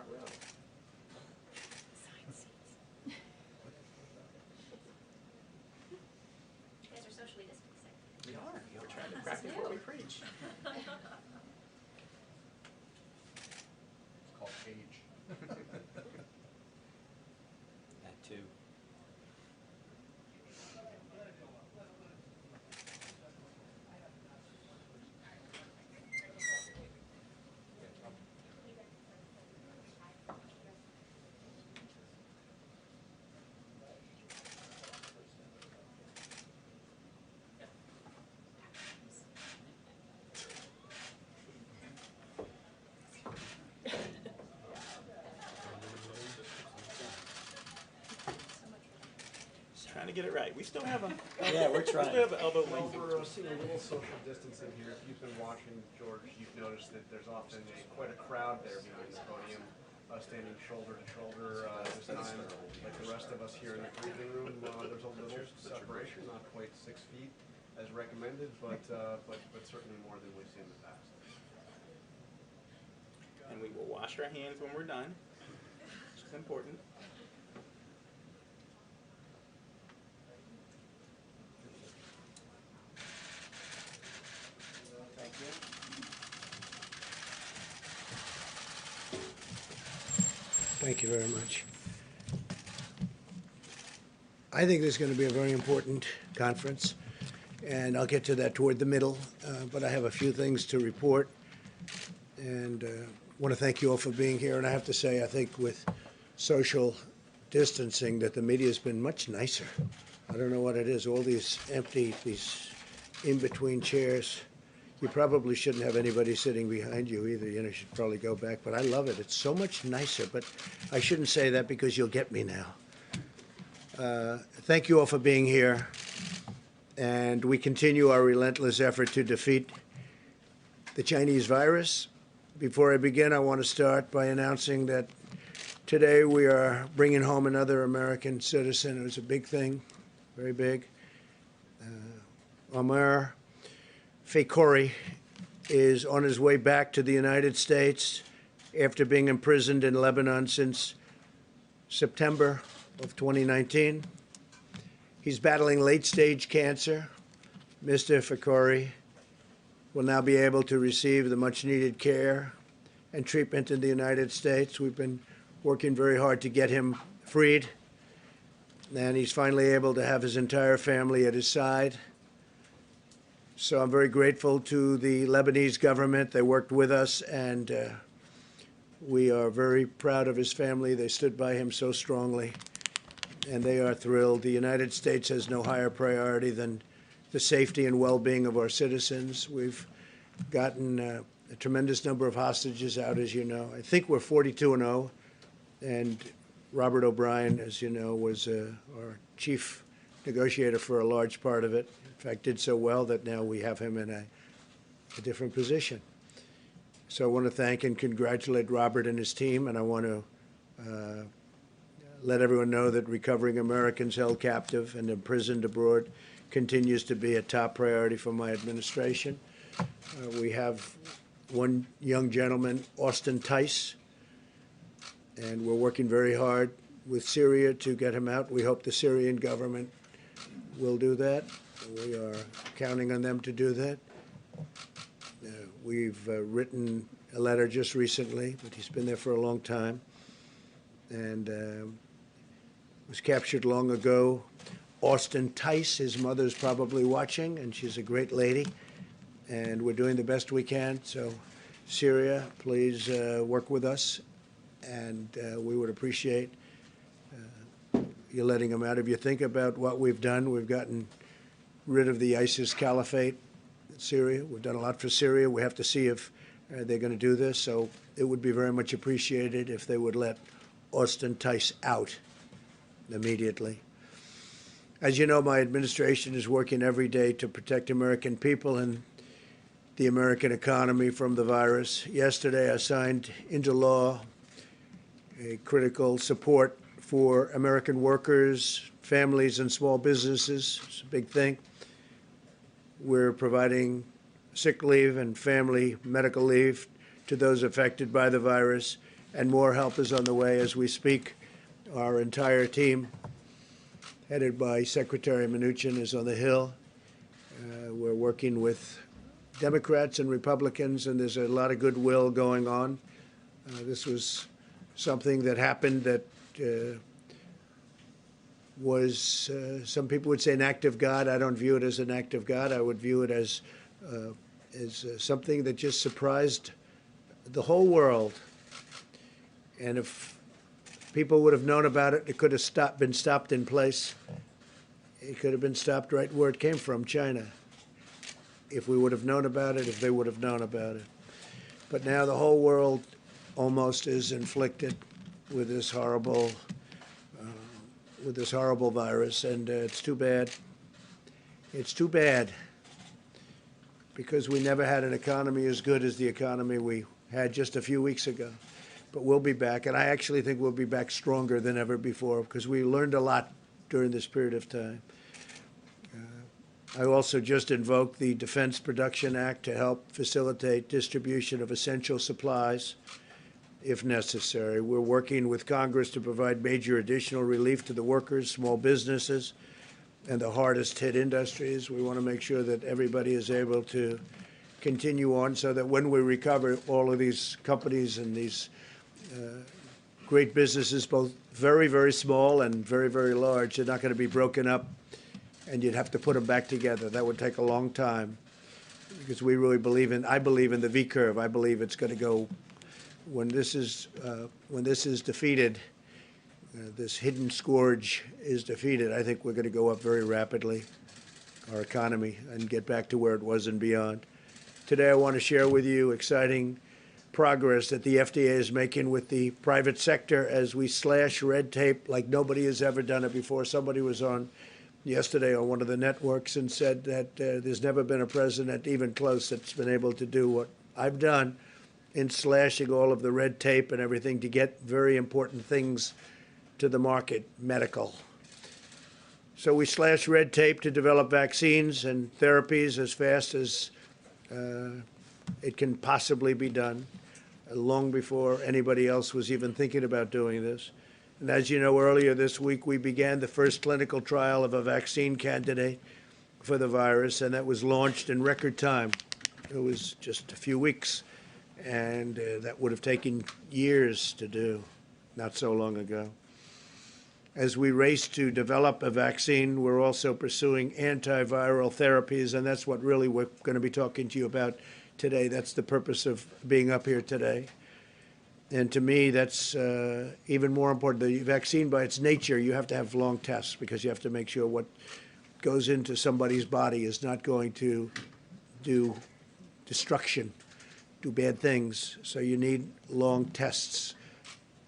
You guys are socially distancing. We are. We're trying to practice what we preach. It's called age. That too. Trying to get it right. We still have a Yeah, we're we trying. still have an elbow Well, length. we're seeing a little social distancing here. If you've been watching, George, you've noticed that there's often quite a crowd there behind the podium, standing shoulder to shoulder. This time, like the rest of us here in the briefing room, there's a little separation, not quite 6 feet as recommended, but certainly more than we've seen in the past. And we will wash our hands when we're done, which is important. Thank you. Thank you very much. I think this is going to be a very important conference, and I'll get to that toward the middle, but I have a few things to report, and want to thank you all for being here. And I have to say, I think with social distancing, that the media has been much nicer. I don't know what it is, all these empty, these in-between chairs. You probably shouldn't have anybody sitting behind you either. You should probably go back. But I love it. It's so much nicer. But I shouldn't say that because you'll get me now. Thank you all for being here. And we continue our relentless effort to defeat the Chinese virus. Before I begin, I want to start by announcing that today we are bringing home another American citizen. It was a big thing, very big. Omar Fakouri is on his way back to the United States after being imprisoned in Lebanon since September of 2019. He's battling late-stage cancer. Mr. Fakouri will now be able to receive the much-needed care and treatment in the United States. We've been working very hard to get him freed, and he's finally able to have his entire family at his side. So I'm very grateful to the Lebanese government. They worked with us, and we are very proud of his family. They stood by him so strongly, and they are thrilled. The United States has no higher priority than the safety and well-being of our citizens. We've gotten a tremendous number of hostages out, as you know. I think we're 42-0, and Robert O'Brien, as you know, was our chief negotiator for a large part of it. In fact, did so well that now we have him in a different position. So I want to thank and congratulate Robert and his team, and I want to let everyone know that recovering Americans held captive and imprisoned abroad continues to be a top priority for my administration. We have one young gentleman, Austin Tice, and we're working very hard with Syria to get him out. We hope the Syrian government will do that. We are counting on them to do that. We've written a letter just recently, but he's been there for a long time, and was captured long ago. Austin Tice, his mother's probably watching, and she's a great lady, and we're doing the best we can. So, Syria, please work with us, and we would appreciate you letting him out. If you think about what we've done, we've gotten rid of the ISIS caliphate in Syria. We've done a lot for Syria. We have to see if they're going to do this. So it would be very much appreciated if they would let Austin Tice out immediately. As you know, my administration is working every day to protect American people and the American economy from the virus. Yesterday, I signed into law a critical support for American workers, families, and small businesses. It's a big thing. We're providing sick leave and family medical leave to those affected by the virus and more help is on the way as we speak. Our entire team, headed by Secretary Mnuchin, is on the Hill. We're working with Democrats and Republicans, and there's a lot of goodwill going on. This was something that happened that was, some people would say, an act of God. I don't view it as an act of God. I would view it as something that just surprised the whole world. And if people would have known about it, it could have been stopped in place. It could have been stopped right where it came from, China. If we would have known about it, if they would have known about it. But now the whole world almost is inflicted with this horrible virus, and it's too bad. It's too bad, because we never had an economy as good as the economy we had just a few weeks ago. But we'll be back, and I actually think we'll be back stronger than ever before, because we learned a lot during this period of time. I also just invoked the Defense Production Act to help facilitate distribution of essential supplies if necessary. We're working with Congress to provide major additional relief to the workers, small businesses, and the hardest hit industries. We want to make sure that everybody is able to continue on, so that when we recover, all of these companies and these great businesses, both very, very small and very, very large, are not going to be broken up, and you'd have to put them back together. That would take a long time, because we really believe in, I believe in the V curve. I believe it's going to go, when this is defeated, this hidden scourge is defeated, I think we're going to go up very rapidly, our economy, and get back to where it was and beyond. Today I want to share with you exciting progress that the FDA is making with the private sector as we slash red tape like nobody has ever done it before. Somebody was on yesterday on one of the networks and said that there's never been a president even close that's been able to do what I've done in slashing all of the red tape and everything to get very important things to the market, medical. So we slash red tape to develop vaccines and therapies as fast as it can possibly be done, long before anybody else was even thinking about doing this. And as you know, earlier this week, we began the first clinical trial of a vaccine candidate for the virus, and that was launched in record time. It was just a few weeks, and that would have taken years to do, not so long ago. As we race to develop a vaccine, we're also pursuing antiviral therapies, and that's what really we're going to be talking to you about today. That's the purpose of being up here today. And to me, that's even more important. The vaccine, by its nature, you have to have long tests, because you have to make sure what goes into somebody's body is not going to do destruction, do bad things. So you need long tests.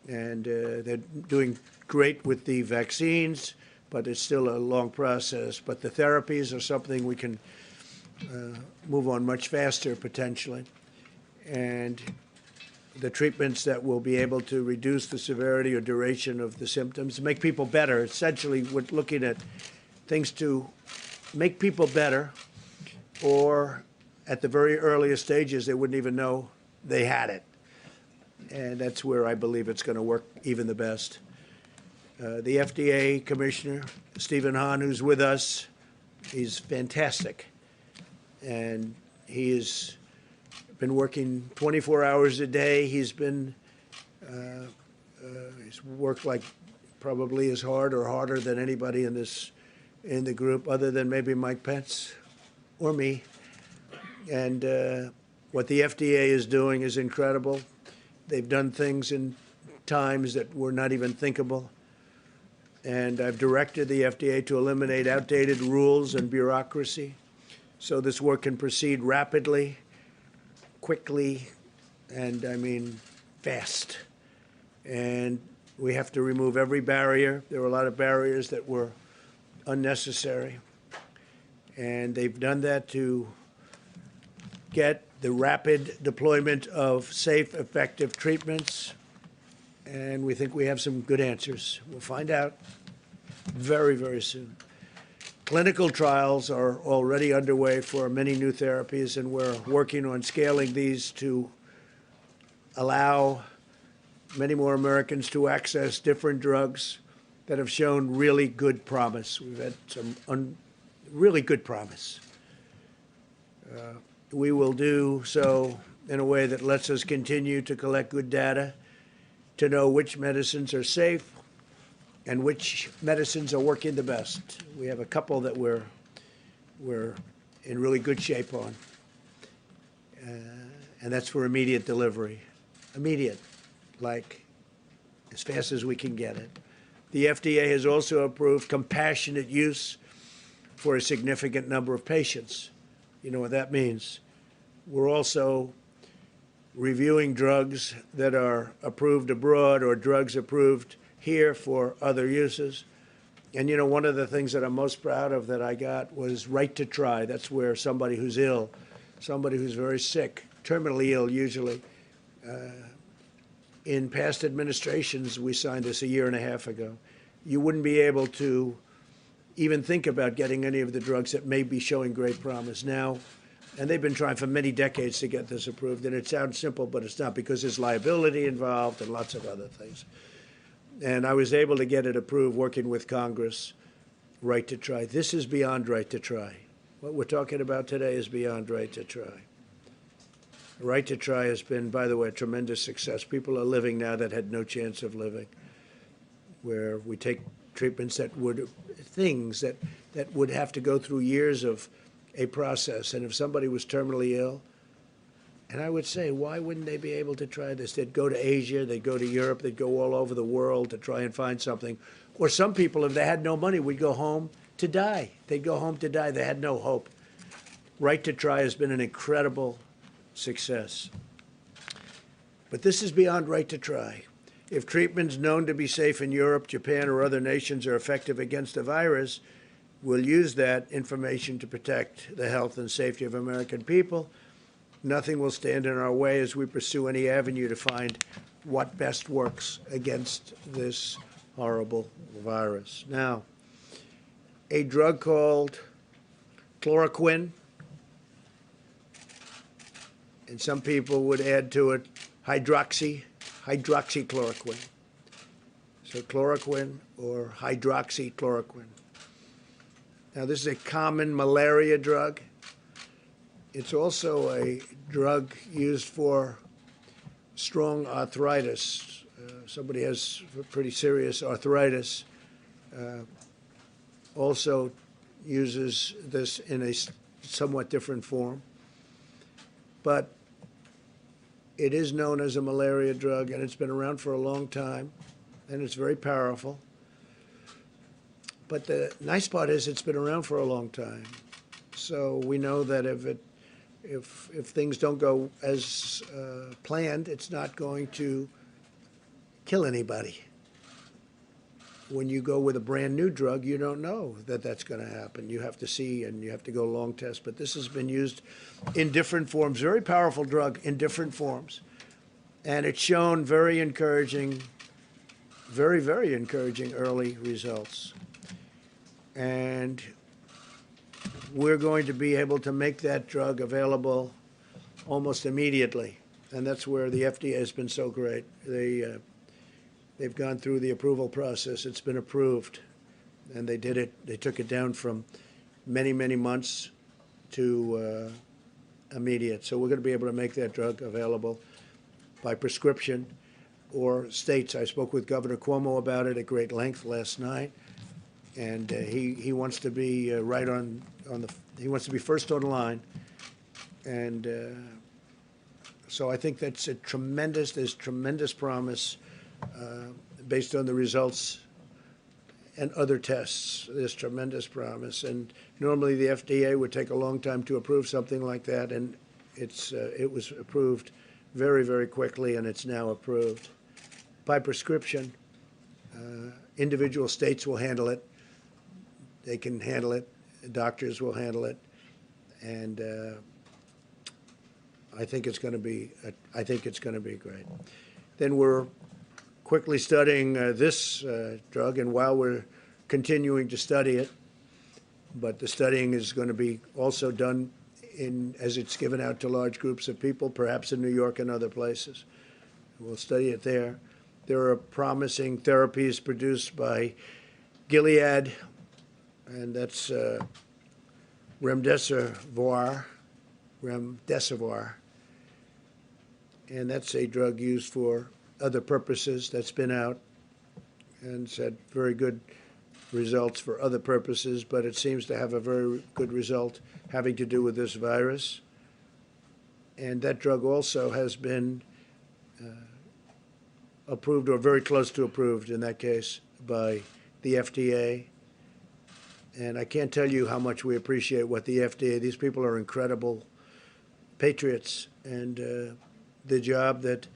And they're doing great with the vaccines, but it's still a long process. But the therapies are something we can move on much faster, potentially. And the treatments that will be able to reduce the severity or duration of the symptoms, make people better. Essentially, we're looking at things to make people better, or at the very earliest stages, they wouldn't even know they had it. And that's where I believe it's going to work even the best. The FDA Commissioner, Stephen Hahn, who's with us, he's fantastic. And he has been working 24 hours a day. He's been, he's worked like probably as hard or harder than anybody in the group, other than maybe Mike Pence or me. And what the FDA is doing is incredible. They've done things in times that were not even thinkable. And I've directed the FDA to eliminate outdated rules and bureaucracy, so this work can proceed rapidly, quickly, and I mean fast. And we have to remove every barrier. There were a lot of barriers that were unnecessary. And they've done that to get the rapid deployment of safe, effective treatments. And we think we have some good answers. We'll find out very, very soon. Clinical trials are already underway for many new therapies, and we're working on scaling these to allow many more Americans to access different drugs that have shown really good promise. We've had some really good promise. We will do so in a way that lets us continue to collect good data to know which medicines are safe and which medicines are working the best. We have a couple that we're in really good shape on, and that's for immediate delivery. Immediate, like as fast as we can get it. The FDA has also approved compassionate use for a significant number of patients. You know what that means. We're also reviewing drugs that are approved abroad or drugs approved here for other uses. And you know, one of the things that I'm most proud of that I got was right to try. That's where somebody who's ill, somebody who's very sick, terminally ill usually, in past administrations, we signed this a year and a half ago. You wouldn't be able to even think about getting any of the drugs that may be showing great promise now. And they've been trying for many decades to get this approved. And it sounds simple, but it's not, because there's liability involved and lots of other things. And I was able to get it approved working with Congress, right to try. This is beyond right to try. What we're talking about today is beyond right to try. Right to try has been, by the way, a tremendous success. People are living now that had no chance of living, where we take treatments that would, things that would have to go through years of a process. And if somebody was terminally ill, and I would say, why wouldn't they be able to try this? They'd go to Asia, they'd go to Europe, they'd go all over the world to try and find something. Or some people, if they had no money, would go home to die. They'd go home to die. They had no hope. Right to try has been an incredible success. But this is beyond right to try. If treatments known to be safe in Europe, Japan, or other nations are effective against the virus, we'll use that information to protect the health and safety of American people. Nothing will stand in our way as we pursue any avenue to find what best works against this horrible virus. Now, a drug called chloroquine, and some people would add to it hydroxychloroquine. So chloroquine or hydroxychloroquine. Now, this is a common malaria drug. It's also a drug used for strong arthritis. Somebody has pretty serious arthritis. Also uses this in a somewhat different form. But it is known as a malaria drug, and it's been around for a long time, and it's very powerful. But the nice part is it's been around for a long time. So we know that if things don't go as planned, it's not going to kill anybody. When you go with a brand new drug, you don't know that that's going to happen. You have to see, and you have to go long test. But this has been used in different forms, very powerful drug in different forms. And it's shown very encouraging, very, very encouraging early results. And we're going to be able to make that drug available almost immediately. And that's where the FDA has been so great. They've gone through the approval process. It's been approved. And they did it. They took it down from many, many months to immediate. So we're going to be able to make that drug available by prescription or states. I spoke with Governor Cuomo about it at great length last night. And he wants to be right on he wants to be first on the line. And so I think that's there's tremendous promise based on the results and other tests. There's tremendous promise. And normally the FDA would take a long time to approve something like that, and it was approved very, very quickly, and it's now approved by prescription. Individual states will handle it. They can handle it. Doctors will handle it, and I think it's going to be. I think it's going to be great. Then we're quickly studying this drug, and while we're continuing to study it, but the studying is going to be also done as it's given out to large groups of people, perhaps in New York and other places. We'll study it there. There are promising therapies produced by Gilead, and that's remdesivir, and that's a drug used for other purposes that's been out and it's had very good results for other purposes, but it seems to have a very good result having to do with this virus. And that drug also has been approved, or very close to approved in that case, by the FDA. And I can't tell you how much we appreciate what the FDA, these people are incredible patriots, and the job that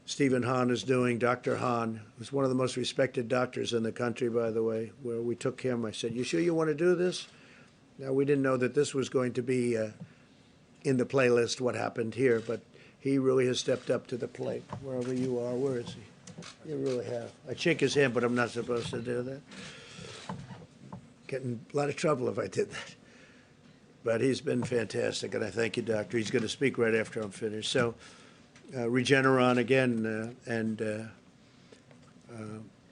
Stephen Hahn is doing, Dr. Hahn, who's one of the most respected doctors in the country, by the way, where we took him. I said, "You sure you want to do this?" Now, we didn't know that this was going to be in the playlist, what happened here, but he really has stepped up to the plate. Wherever you are, where is he? You really have. I shake his hand, but I'm not supposed to do that. Get in a lot of trouble if I did that. But he's been fantastic, and I thank you, Doctor. He's going to speak right after I'm finished. So, Regeneron, again,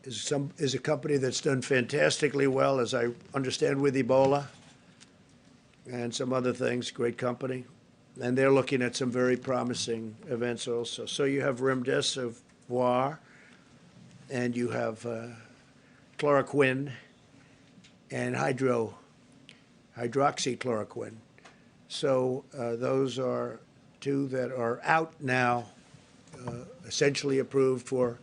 is a company that's done fantastically well, as I understand, with Ebola and some other things. Great company. And they're looking at some very promising events also. So you have remdesivir, and you have chloroquine and hydroxychloroquine. So those are two that are out now, essentially approved for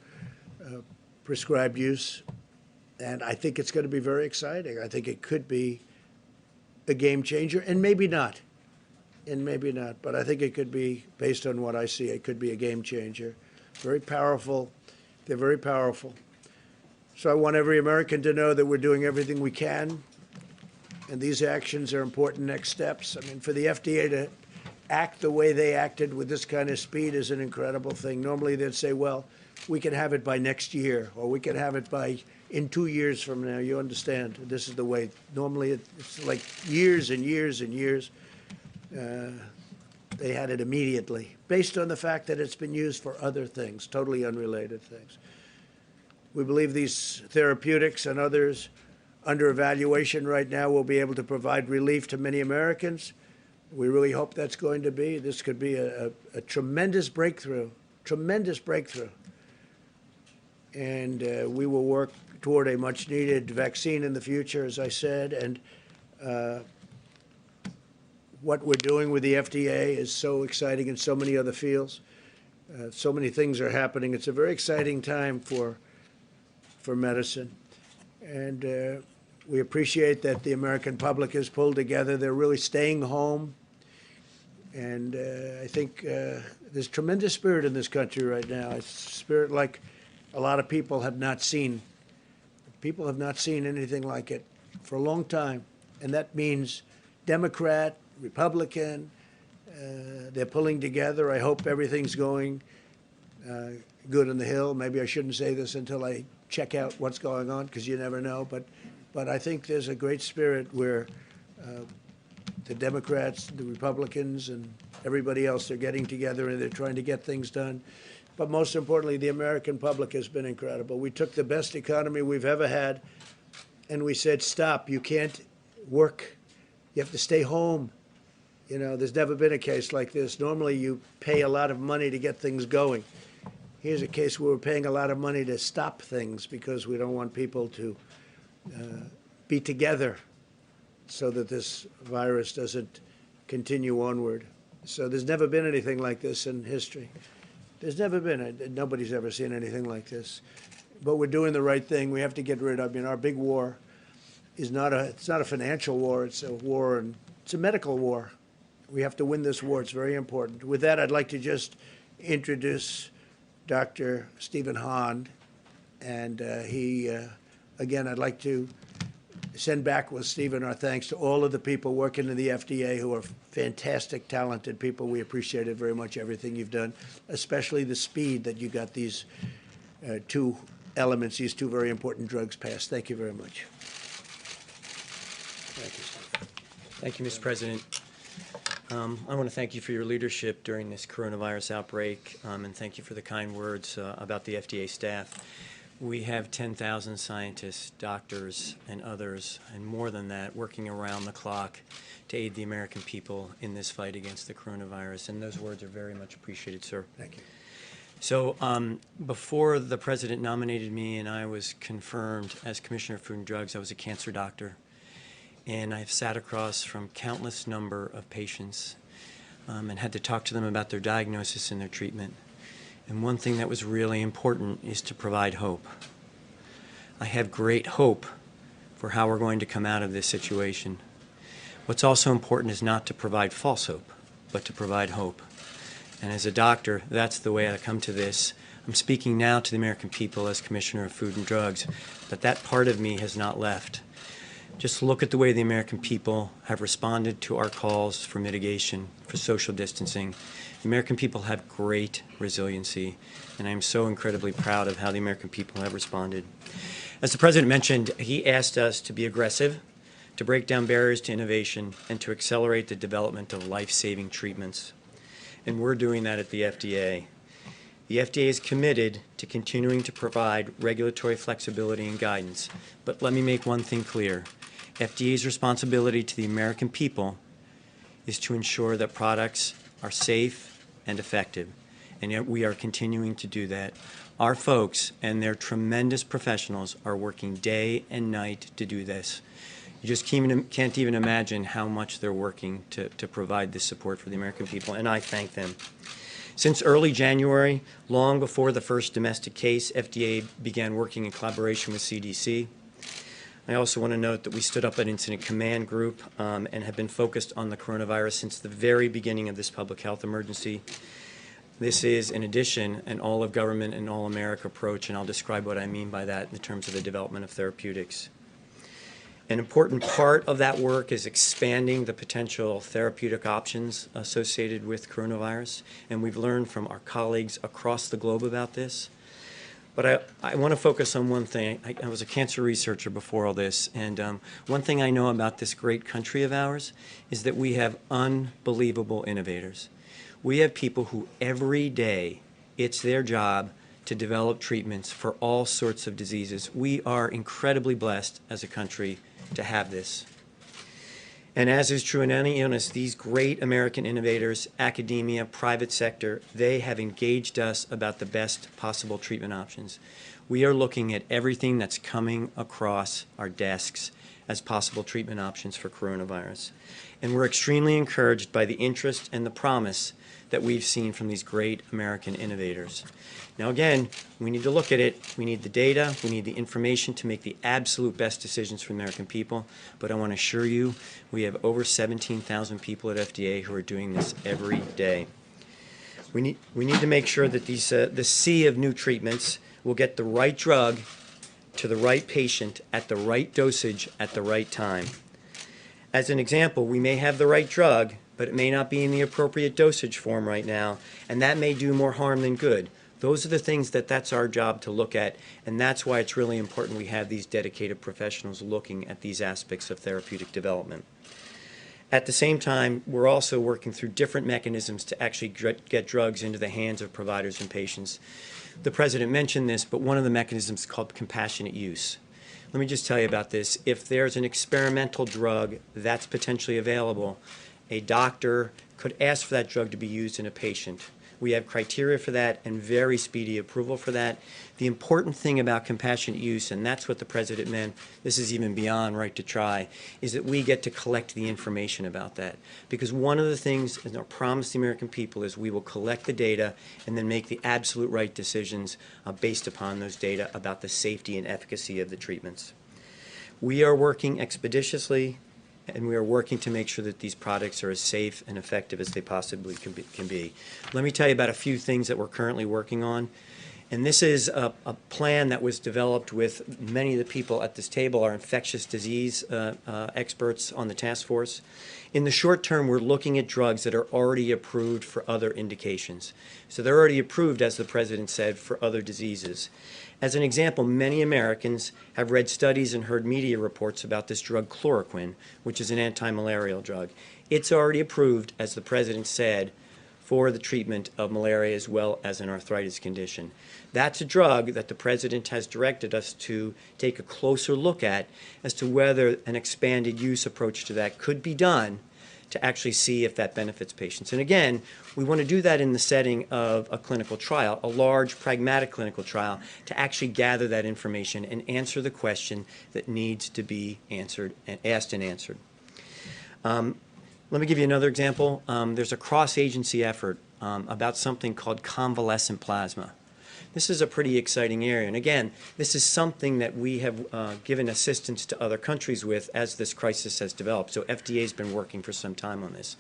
prescribed use. And I think it's going to be very exciting. I think it could be a game changer, and maybe not. But I think it could be, based on what I see, it could be a game changer. Very powerful. They're very powerful. So I want every American to know that we're doing everything we can, and these actions are important next steps. I mean, for the FDA to act the way they acted with this kind of speed is an incredible thing. Normally they'd say, well, we can have it by next year, or we can have it in 2 years from now. You understand, this is the way. Normally it's like years and years and years. They had it immediately, based on the fact that it's been used for other things, totally unrelated things. We believe these therapeutics and others under evaluation right now will be able to provide relief to many Americans. We really hope that's going to be. This could be a tremendous breakthrough, And we will work toward a much-needed vaccine in the future, as I said. And what we're doing with the FDA is so exciting in so many other fields. So many things are happening. It's a very exciting time for medicine. And we appreciate that the American public has pulled together. They're really staying home. And I think there's tremendous spirit in this country right now. It's spirit like a lot of people have not seen. People have not seen anything like it for a long time. And that means Democrat, Republican, they're pulling together. I hope everything's going good on the Hill. Maybe I shouldn't say this until I check out what's going on, because you never know. But I think there's a great spirit where the Democrats, the Republicans, and everybody else are getting together and they're trying to get things done. But most importantly, the American public has been incredible. We took the best economy we've ever had, and we said, stop, you can't work. You have to stay home. You know, there's never been a case like this. Normally, you pay a lot of money to get things going. Here's a case where we're paying a lot of money to stop things because we don't want people to be together so that this virus doesn't continue onward. So there's never been anything like this in history. There's never been. Nobody's ever seen anything like this. But we're doing the right thing. We have to get rid of. I mean, our big war is it's not a financial war. It's a war, and it's a medical war. We have to win this war. It's very important. With that, I'd like to just introduce Dr. Stephen Hahn. And again, I'd like to send back with Stephen our thanks to all of the people working in the FDA who are fantastic, talented people. We appreciate it very much, everything you've done, especially the speed that you got these two elements, these two very important drugs passed. Thank you very much. Thank you, Mr. President. I want to thank you for your leadership during this coronavirus outbreak, and thank you for the kind words about the FDA staff. We have 10,000 scientists, doctors, and others, and more than that, working around the clock to aid the American people in this fight against the coronavirus, and those words are very much appreciated, sir. Thank you. So before the President nominated me and I was confirmed as Commissioner of Food and Drugs, I was a cancer doctor. And I've sat across from countless number of patients and had to talk to them about their diagnosis and their treatment. And one thing that was really important is to provide hope. I have great hope for how we're going to come out of this situation. What's also important is not to provide false hope, but to provide hope. And as a doctor, that's the way I come to this. I'm speaking now to the American people as Commissioner of Food and Drugs, but that part of me has not left. Just look at the way the American people have responded to our calls for mitigation, for social distancing. The American people have great resiliency, and I'm so incredibly proud of how the American people have responded. As the President mentioned, he asked us to be aggressive, to break down barriers to innovation, and to accelerate the development of life-saving treatments. And we're doing that at the FDA. The FDA is committed to continuing to provide regulatory flexibility and guidance. But let me make one thing clear. FDA's responsibility to the American people is to ensure that products are safe and effective. And yet we are continuing to do that. Our folks and their tremendous professionals are working day and night to do this. You just can't even imagine how much they're working to provide this support for the American people, and I thank them. Since early January, long before the first domestic case, FDA began working in collaboration with CDC. I also want to note that we stood up an incident command group and have been focused on the coronavirus since the very beginning of this public health emergency. This is, in addition, an all-of-government and all-America approach, and I'll describe what I mean by that in terms of the development of therapeutics. An important part of that work is expanding the potential therapeutic options associated with coronavirus, and we've learned from our colleagues across the globe about this. But I want to focus on one thing. I was a cancer researcher before all this, and one thing I know about this great country of ours is that we have unbelievable innovators. We have people who every day, it's their job to develop treatments for all sorts of diseases. We are incredibly blessed as a country to have this. And as is true in any illness, these great American innovators, academia, private sector, they have engaged us about the best possible treatment options. We are looking at everything that's coming across our desks as possible treatment options for coronavirus. And we're extremely encouraged by the interest and the promise that we've seen from these great American innovators. Now again, we need to look at it. We need the data. We need the information to make the absolute best decisions for the American people. But I want to assure you, we have over 17,000 people at FDA who are doing this every day. We need to make sure that the sea of new treatments will get the right drug to the right patient at the right dosage at the right time. As an example, we may have the right drug, but it may not be in the appropriate dosage form right now, and that may do more harm than good. Those are the things that's our job to look at, and that's why it's really important we have these dedicated professionals looking at these aspects of therapeutic development. At the same time, we're also working through different mechanisms to actually get drugs into the hands of providers and patients. The President mentioned this, but one of the mechanisms is called compassionate use. Let me just tell you about this. If there's an experimental drug that's potentially available, a doctor could ask for that drug to be used in a patient. We have criteria for that and very speedy approval for that. The important thing about compassionate use, and that's what the President meant, this is even beyond right to try, is that we get to collect the information about that. Because one of the things, and our promise to the American people, is we will collect the data and then make the absolute right decisions based upon those data about the safety and efficacy of the treatments. We are working expeditiously, and we are working to make sure that these products are as safe and effective as they possibly can be. Let me tell you about a few things that we're currently working on. And this is a plan that was developed with many of the people at this table, our infectious disease experts on the task force. In the short term, we're looking at drugs that are already approved for other indications. So they're already approved, as the President said, for other diseases. As an example, many Americans have read studies and heard media reports about this drug chloroquine, which is an anti-malarial drug. It's already approved, as the President said, for the treatment of malaria as well as an arthritis condition. That's a drug that the President has directed us to take a closer look at as to whether an expanded use approach to that could be done to actually see if that benefits patients. And again, we want to do that in the setting of a clinical trial, a large, pragmatic clinical trial, to actually gather that information and answer the question that needs to be answered and asked and answered. Let me give you another example. There's a cross-agency effort about something called convalescent plasma. This is a pretty exciting area. And again, this is something that we have given assistance to other countries with as this crisis has developed. So FDA has been working for some time on this.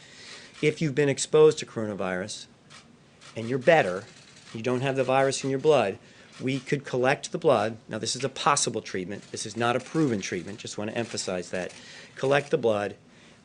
If you've been exposed to coronavirus and you're better, you don't have the virus in your blood, we could collect the blood. Now, this is a possible treatment. This is not a proven treatment. Just want to emphasize that. Collect the blood,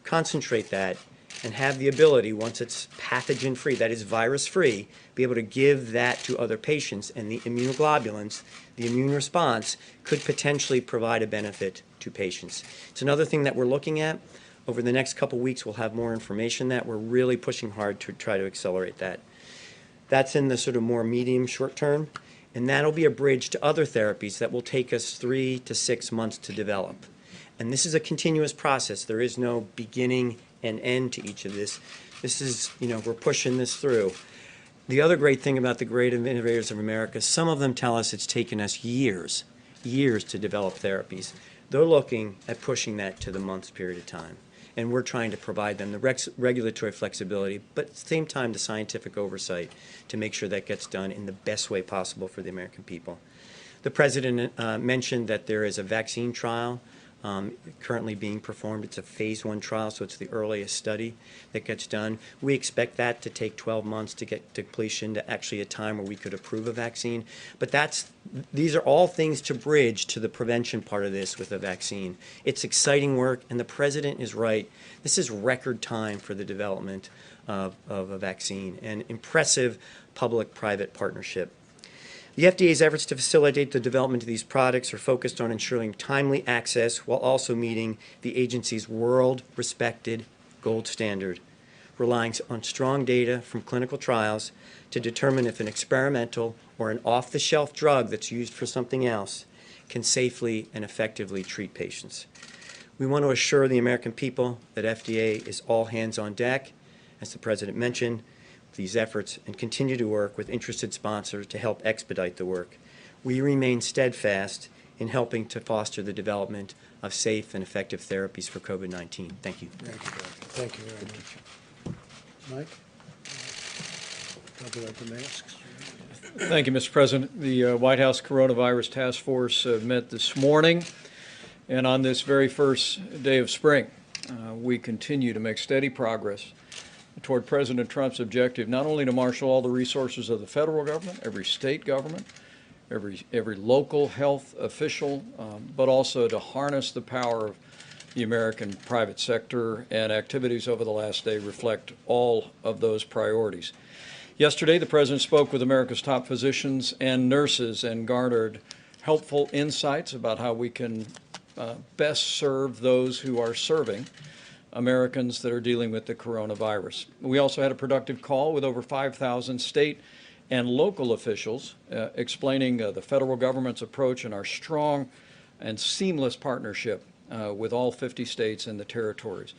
concentrate that, and have the ability, once it's pathogen-free, that is virus-free, be able to give that to other patients, and the immunoglobulins, the immune response, could potentially provide a benefit to patients. It's another thing that we're looking at. Over the next couple weeks, we'll have more information that we're really pushing hard to try to accelerate that. That's in the sort of more medium short term, and that'll be a bridge to other therapies that will take us 3 to 6 months to develop. And this is a continuous process. There is no beginning and end to each of this. This is, we're pushing this through. The other great thing about the great innovators of America, some of them tell us it's taken us years to develop therapies. They're looking at pushing that to the months period of time. And we're trying to provide them the regulatory flexibility, but at the same time the scientific oversight to make sure that gets done in the best way possible for the American people. The President mentioned that there is a vaccine trial currently being performed. It's a phase 1 trial, so it's the earliest study that gets done. We expect that to take 12 months to get to completion, to actually a time where we could approve a vaccine. But these are all things to bridge to the prevention part of this with a vaccine. It's exciting work, and the President is right. This is record time for the development of a vaccine, and impressive public-private partnership. The FDA's efforts to facilitate the development of these products are focused on ensuring timely access while also meeting the agency's world-respected gold standard, relying on strong data from clinical trials to determine if an experimental or an off-the-shelf drug that's used for something else can safely and effectively treat patients. We want to assure the American people that FDA is all hands on deck, as the President mentioned, these efforts, and continue to work with interested sponsors to help expedite the work. We remain steadfast in helping to foster the development of safe and effective therapies for COVID-19. Thank you. Thank you, Doctor. Thank you very much. Mike? Talk about the masks. Thank you, Mr. President. The White House Coronavirus Task Force met this morning, and on this very first day of spring, we continue to make steady progress toward President Trump's objective not only to marshal all the resources of the federal government, every state government, every local health official, but also to harness the power of the American private sector, and activities over the last day reflect all of those priorities. Yesterday, the President spoke with America's top physicians and nurses and garnered helpful insights about how we can best serve those who are serving Americans that are dealing with the coronavirus. We also had a productive call with over 5,000 state and local officials explaining the federal government's approach and our strong and seamless partnership with all 50 states and the territories.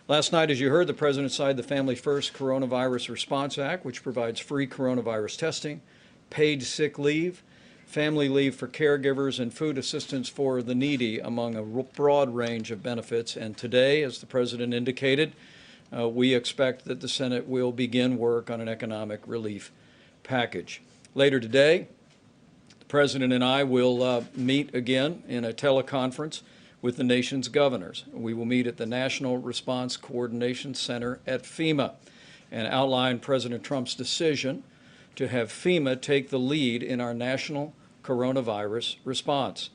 Last night, as you heard, the President signed the Family First Coronavirus Response Act, which provides free coronavirus testing, paid sick leave, family leave for caregivers, and food assistance for the needy, among a broad range of benefits. And today, as the President indicated, we expect that the Senate will begin work on an economic relief package. Later today, the President and I will meet again in a teleconference with the nation's governors. We will meet at the National Response Coordination Center at FEMA and outline President Trump's decision to have FEMA take the lead in our national coronavirus response.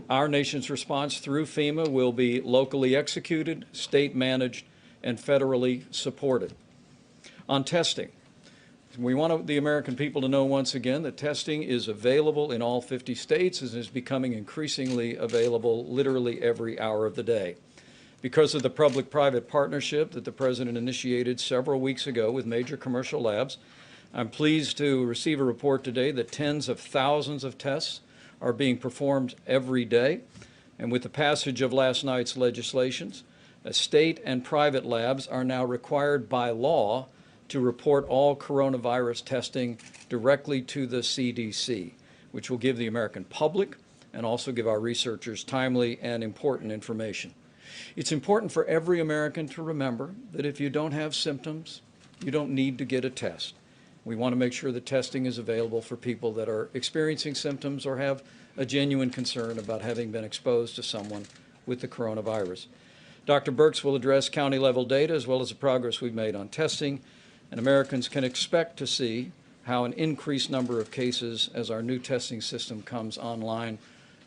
Our nation's response through FEMA will be locally executed, state managed, and federally supported. On testing, we want the American people to know once again that testing is available in all 50 states and is becoming increasingly available literally every hour of the day. Because of the public-private partnership that the President initiated several weeks ago with major commercial labs, I'm pleased to receive a report today that tens of thousands of tests are being performed every day. And with the passage of last night's legislations, state and private labs are now required by law to report all coronavirus testing directly to the CDC, which will give the American public and also give our researchers timely and important information. It's important for every American to remember that if you don't have symptoms, you don't need to get a test. We want to make sure that testing is available for people that are experiencing symptoms or have a genuine concern about having been exposed to someone with the coronavirus. Dr. Birx will address county-level data as well as the progress we've made on testing, and Americans can expect to see how an increased number of cases as our new testing system comes online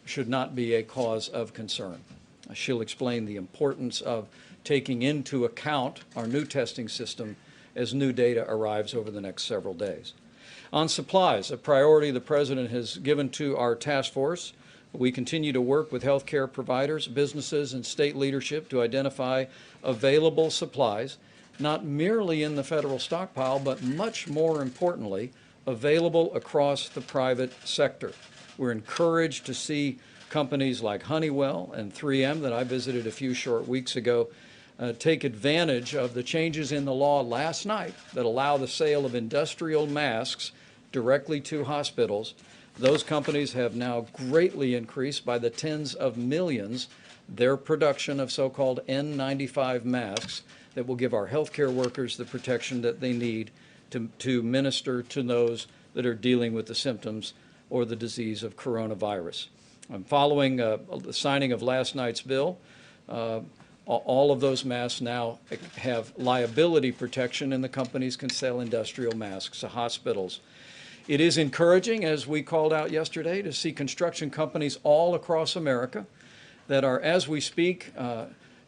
should not be a cause of concern. She'll explain the importance of taking into account our new testing system as new data arrives over the next several days. On supplies, a priority the President has given to our task force, we continue to work with healthcare providers, businesses, and state leadership to identify available supplies, not merely in the federal stockpile, but much more importantly, available across the private sector. We're encouraged to see companies like Honeywell and 3M that I visited a few short weeks ago take advantage of the changes in the law last night that allow the sale of industrial masks directly to hospitals. Those companies have now greatly increased by the tens of millions their production of so-called N95 masks that will give our healthcare workers the protection that they need to minister to those that are dealing with the symptoms or the disease of coronavirus. Following the signing of last night's bill, all of those masks now have liability protection, and the companies can sell industrial masks to hospitals. It is encouraging, as we called out yesterday, to see construction companies all across America that are, as we speak,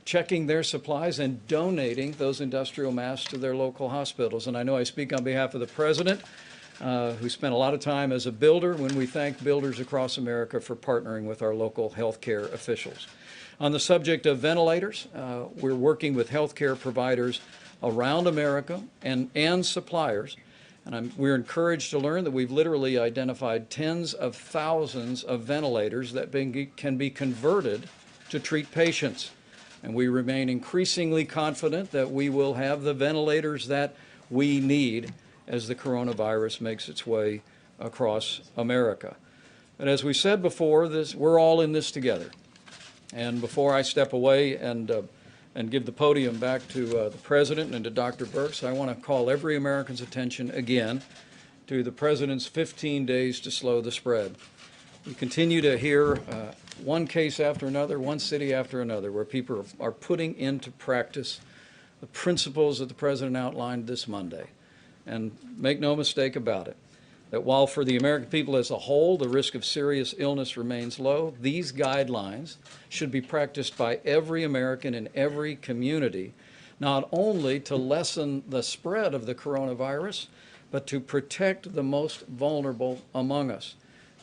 checking their supplies and donating those industrial masks to their local hospitals. And I know I speak on behalf of the President, who spent a lot of time as a builder, when we thank builders across America for partnering with our local healthcare officials. On the subject of ventilators, we're working with healthcare providers around America and suppliers. And we're encouraged to learn that we've literally identified tens of thousands of ventilators that can be converted to treat patients. And we remain increasingly confident that we will have the ventilators that we need as the coronavirus makes its way across America. But as we said before, we're all in this together. And before I step away and give the podium back to the President and to Dr. Birx, I want to call every American's attention again to the President's 15 days to slow the spread. We continue to hear one case after another, one city after another, where people are putting into practice the principles that the President outlined this Monday. And make no mistake about it, that while for the American people as a whole the risk of serious illness remains low, these guidelines should be practiced by every American in every community, not only to lessen the spread of the coronavirus, but to protect the most vulnerable among us.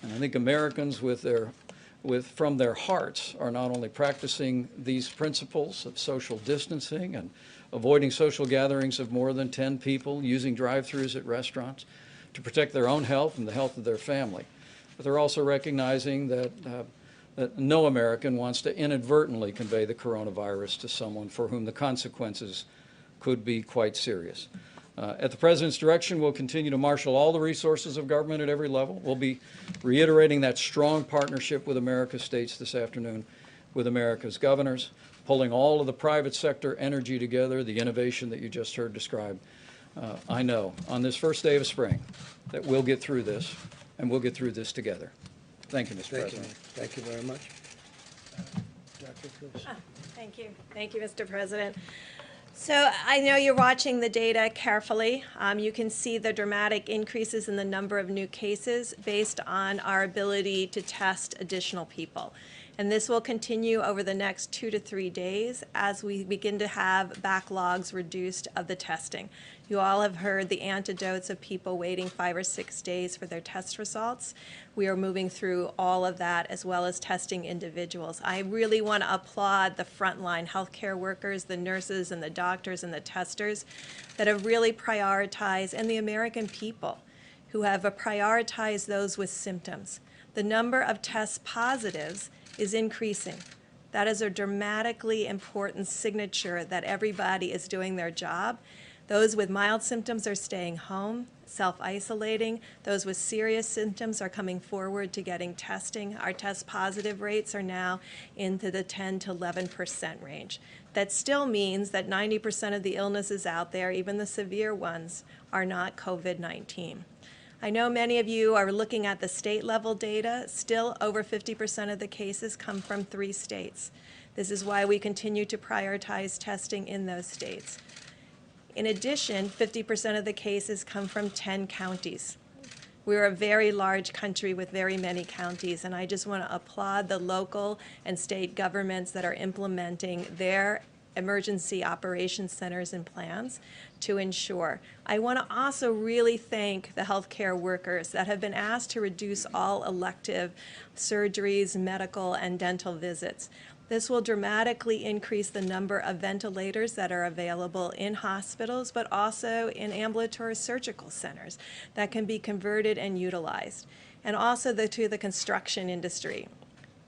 And I think Americans from their hearts are not only practicing these principles of social distancing and avoiding social gatherings of more than 10 people, using drive-thrus at restaurants to protect their own health and the health of their family, but they're also recognizing that no American wants to inadvertently convey the coronavirus to someone for whom the consequences could be quite serious. At the President's direction, we'll continue to marshal all the resources of government at every level. We'll be reiterating that strong partnership with America's states this afternoon, with America's governors, pulling all of the private sector energy together, the innovation that you just heard described. I know on this first day of spring that we'll get through this, and we'll get through this together. Thank you, Mr. President. Thank you very much. Dr. Chris. Thank you. Thank you, Mr. President. So I know you're watching the data carefully. You can see the dramatic increases in the number of new cases based on our ability to test additional people. And this will continue over the next 2 to 3 days as we begin to have backlogs reduced of the testing. You all have heard the anecdotes of people waiting 5 or 6 days for their test results. We are moving through all of that as well as testing individuals. I really want to applaud the frontline healthcare workers, the nurses and the doctors and the testers that have really prioritized, and the American people who have prioritized those with symptoms. The number of test positives is increasing. That is a dramatically important signature that everybody is doing their job. Those with mild symptoms are staying home, self-isolating. Those with serious symptoms are coming forward to getting testing. Our test positive rates are now into the 10 to 11% range. That still means that 90% of the illnesses out there, even the severe ones, are not COVID-19. I know many of you are looking at the state level data. Still over 50% of the cases come from 3 states. This is why we continue to prioritize testing in those states. In addition, 50% of the cases come from 10 counties. We're a very large country with very many counties, and I just want to applaud the local and state governments that are implementing their emergency operations centers and plans to ensure. I want to also really thank the healthcare workers that have been asked to reduce all elective surgeries, medical, and dental visits. This will dramatically increase the number of ventilators that are available in hospitals, but also in ambulatory surgical centers that can be converted and utilized. And also to the construction industry.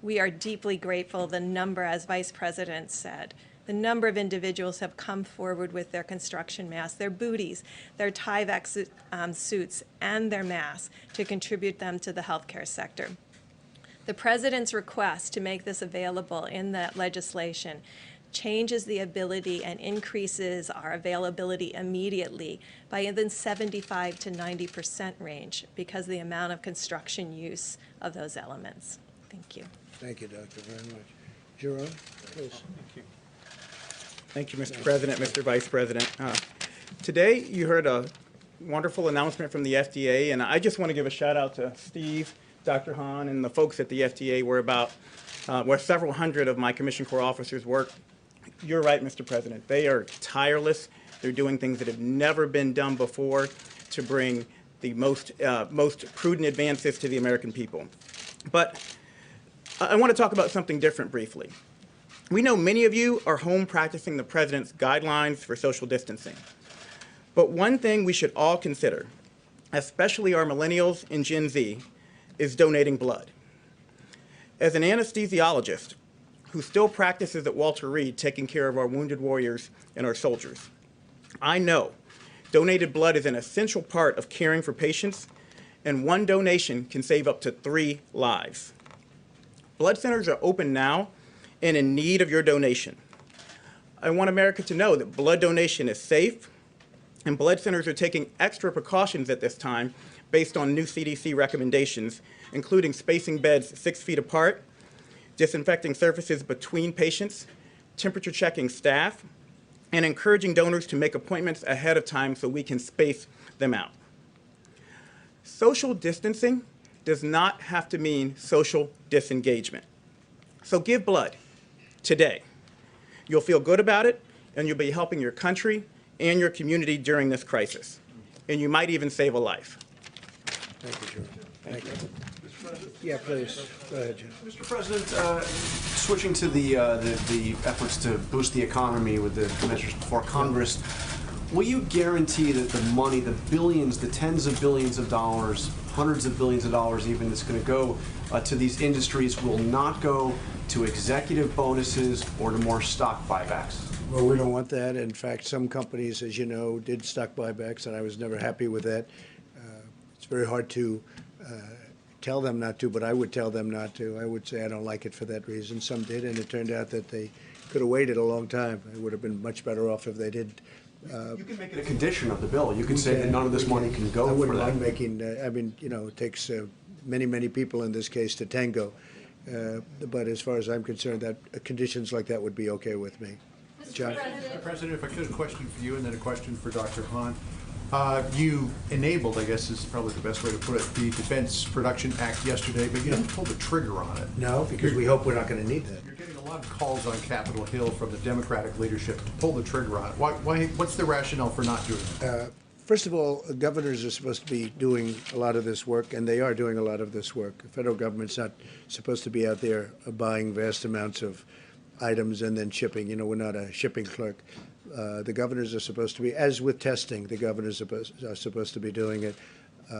We are deeply grateful the number, as Vice President said, the number of individuals have come forward with their construction masks, their booties, their Tyvek suits, and their masks to contribute them to the healthcare sector. The President's request to make this available in the legislation changes the ability and increases our availability immediately by even 75 to 90% range because of the amount of construction use of those elements. Thank you. Thank you, Doctor, very much. Jerome, please. Thank you, Mr. President, Mr. Vice President. Today, you heard a wonderful announcement from the FDA, and I just want to give a shout out to Steve, Dr. Hahn, and the folks at the FDA where several hundred of my Commission Corps officers work. You're right, Mr. President. They are tireless. They're doing things that have never been done before to bring the most prudent advances to the American people. But I want to talk about something different briefly. We know many of you are home practicing the President's guidelines for social distancing. But one thing we should all consider, especially our millennials and Gen Z, is donating blood. As an anesthesiologist who still practices at Walter Reed taking care of our wounded warriors and our soldiers, I know donated blood is an essential part of caring for patients, and one donation can save up to 3 lives. Blood centers are open now and in need of your donation. I want America to know that blood donation is safe, and blood centers are taking extra precautions at this time based on new CDC recommendations, including spacing beds 6 feet apart, disinfecting surfaces between patients, temperature checking staff, and encouraging donors to make appointments ahead of time so we can space them out. Social distancing does not have to mean social disengagement. So give blood today. You'll feel good about it, and you'll be helping your country and your community during this crisis. And you might even save a life. Thank you, Jerome. Thank you. Yeah, please. Go ahead, Jim. Mr. President, switching to the efforts to boost the economy with the measures before Congress, will you guarantee that the money, the billions, the tens of billions of dollars, hundreds of billions of dollars even, that's going to go to these industries will not go to executive bonuses or to more stock buybacks? Well, we don't want that. In fact, some companies, as you know, did stock buybacks, and I was never happy with that. It's very hard to tell them not to, but I would tell them not to. I would say I don't like it for that reason. Some did, and it turned out that they could have waited a long time. It would have been much better off if they did. You can make it a condition of the bill. You can say that none of this money can go for that. I wouldn't mind making, I mean, you know, it takes many, many people in this case to tango. But as far as I'm concerned, that conditions like that would be okay with me. John? Mr. President, if I could, a question for you and then a question for Dr. Hahn. You enabled, I guess is probably the best way to put it, the Defense Production Act yesterday, but you didn't pull the trigger on it. No, because we hope we're not going to need that. You're getting a lot of calls on Capitol Hill from the Democratic leadership to pull the trigger on it. What's the rationale for not doing it? First of all, governors are supposed to be doing a lot of this work, and they are doing a lot of this work. The federal government's not supposed to be out there buying vast amounts of items and then shipping. You know, we're not a shipping clerk. The governors are supposed to be, as with testing, the governors are supposed to be doing it.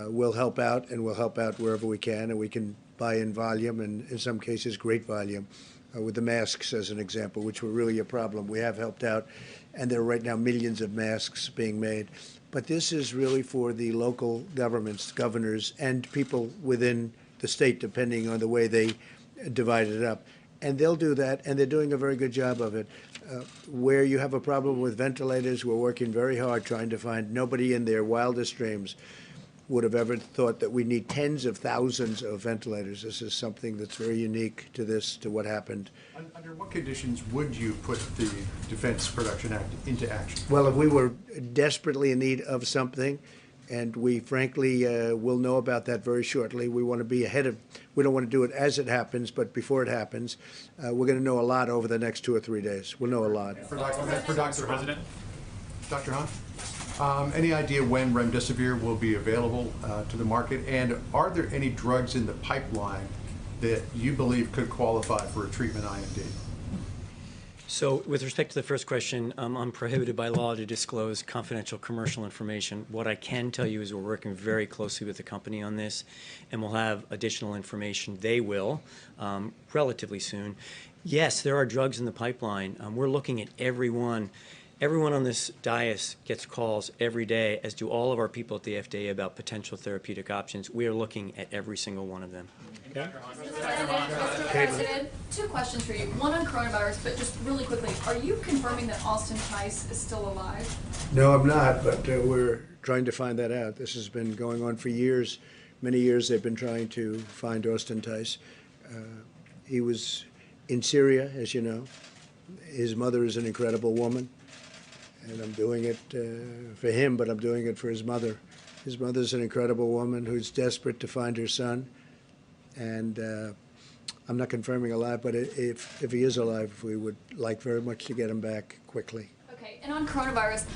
We'll help out, and we'll help out wherever we can, and we can buy in volume, and in some cases, great volume. With the masks, as an example, which were really a problem. We have helped out, and there are right now millions of masks being made. But this is really for the local governments, governors, and people within the state, depending on the way they divide it up. And they'll do that, and they're doing a very good job of it. Where you have a problem with ventilators, we're working very hard trying to find. Nobody in their wildest dreams would have ever thought that we need tens of thousands of ventilators. This is something that's very unique to this, to what happened. Under what conditions would you put the Defense Production Act into action? Well, if we were desperately in need of something, and we frankly will know about that very shortly. We want to be ahead of, we don't want to do it as it happens, but before it happens. We're going to know a lot over the next 2 or 3 days. We'll know a lot. For Dr. Hahn? Dr. Hahn? Any idea when remdesivir will be available to the market? And are there any drugs in the pipeline that you believe could qualify for a treatment IND? So with respect to the first question, I'm prohibited by law to disclose confidential commercial information. What I can tell you is we're working very closely with the company on this, and we'll have additional information. They will relatively soon. Yes, there are drugs in the pipeline. We're looking at everyone. Everyone on this dais gets calls every day, as do all of our people at the FDA, about potential therapeutic options. We are looking at every single one of them. Mr. President, 2 questions for you. One on coronavirus, but just really quickly, are you confirming that Austin Tice is still alive? No, I'm not, but we're trying to find that out. This has been going on for years. Many years they've been trying to find Austin Tice. He was in Syria, as you know. His mother is an incredible woman. And I'm doing it for him, but I'm doing it for his mother. His mother's an incredible woman who's desperate to find her son. And I'm not confirming alive, but if he is alive, we would like very much to get him back quickly. Okay, and on coronavirus,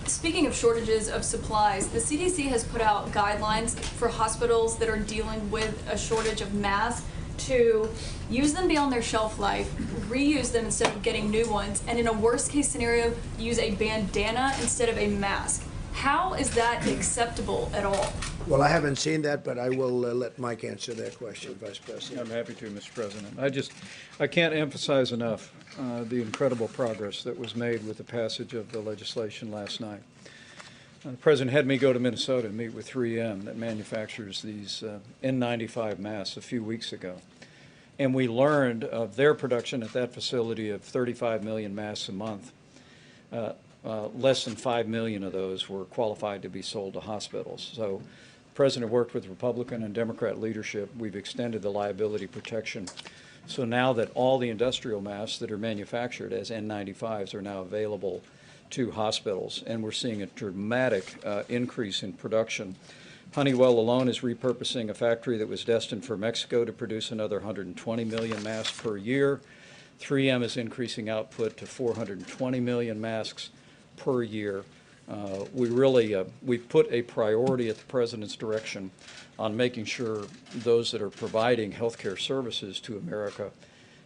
speaking of shortages of supplies, the CDC has put out guidelines for hospitals that are dealing with a shortage of masks to use them beyond their shelf life, reuse them instead of getting new ones, and in a worst case scenario, use a bandana instead of a mask. How is that acceptable at all? Well, I haven't seen that, but I will let Mike answer that question, Vice President. I'm happy to, Mr. President. I can't emphasize enough the incredible progress that was made with the passage of the legislation last night. The President had me go to Minnesota and meet with 3M that manufactures these N95 masks a few weeks ago. And we learned of their production at that facility of 35 million masks a month. Less than 5 million of those were qualified to be sold to hospitals. So the President worked with Republican and Democrat leadership. We've extended the liability protection. So now that all the industrial masks that are manufactured as N95s are now available to hospitals, and we're seeing a dramatic increase in production. Honeywell alone is repurposing a factory that was destined for Mexico to produce another 120 million masks per year. 3M is increasing output to 420 million masks per year. We've put a priority at the President's direction on making sure those that are providing healthcare services to America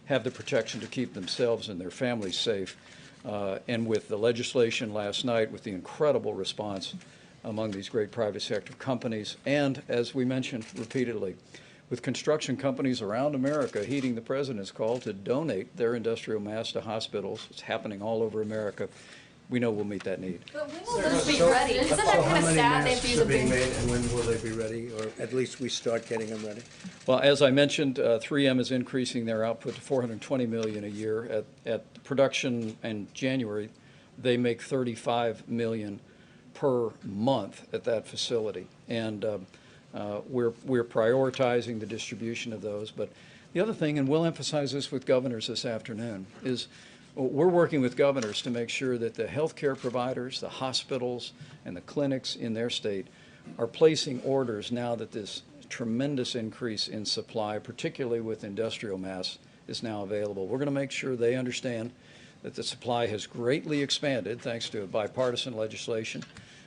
have the protection to keep themselves and their families safe. And with the legislation last night, with the incredible response among these great private sector companies, and as we mentioned repeatedly, with construction companies around America heeding the President's call to donate their industrial masks to hospitals, it's happening all over America, we know we'll meet that need. But when will those be ready? Isn't that How kind of many sad they have to masks use are a being big... made, and when will they be ready, or at least we start getting them ready? Well, as I mentioned, 3M is increasing their output to 420 million a year. At production in January, they make 35 million per month at that facility. And we're prioritizing the distribution of those. But the other thing, and we'll emphasize this with governors this afternoon, is we're working with governors to make sure that the healthcare providers, the hospitals, and the clinics in their state are placing orders now that this tremendous increase in supply, particularly with industrial masks, is now available. We're going to make sure they understand that the supply has greatly expanded thanks to bipartisan legislation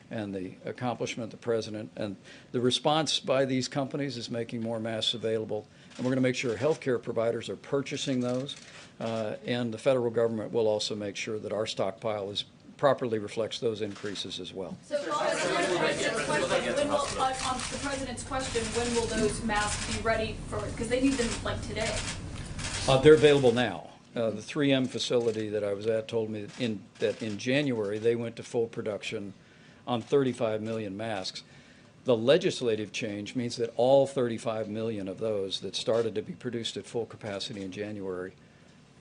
and the accomplishment of the president. And the response by these companies is making more masks available. And we're going to make sure healthcare providers are purchasing those. And the federal government will also make sure that our stockpile properly reflects those increases as well. So, on the president's question, when will those masks be ready for? Because they need them like today. They're available now. The 3M facility that I was at told me that in January they went to full production on 35 million masks. The legislative change means that all 35 million of those that started to be produced at full capacity in January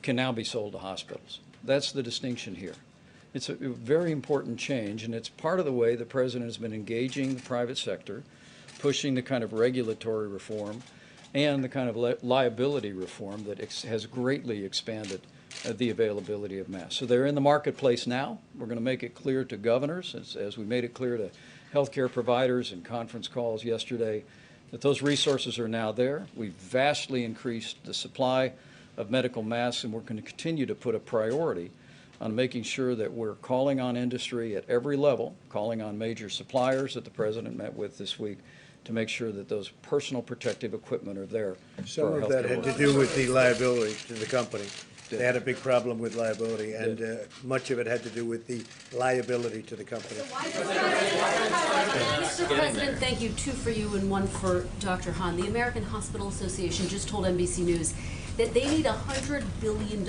can now be sold to hospitals. That's the distinction here. It's a very important change, and it's part of the way the president has been engaging the private sector, pushing the kind of regulatory reform and the kind of liability reform that has greatly expanded the availability of masks. So they're in the marketplace now. We're going to make it clear to governors, as we made it clear to healthcare providers in conference calls yesterday, that those resources are now there. We've vastly increased the supply of medical masks, and we're going to continue to put a priority on making sure that we're calling on industry at every level, calling on major suppliers that the president met with this week, to make sure that those personal protective equipment are there. Some of that had to do with the liability to the company. They had a big problem with liability, and much of it had to do with the liability to the company. Mr. President, thank you. Two for you and one for Dr. Hahn. The American Hospital Association just told NBC News that they need $100 billion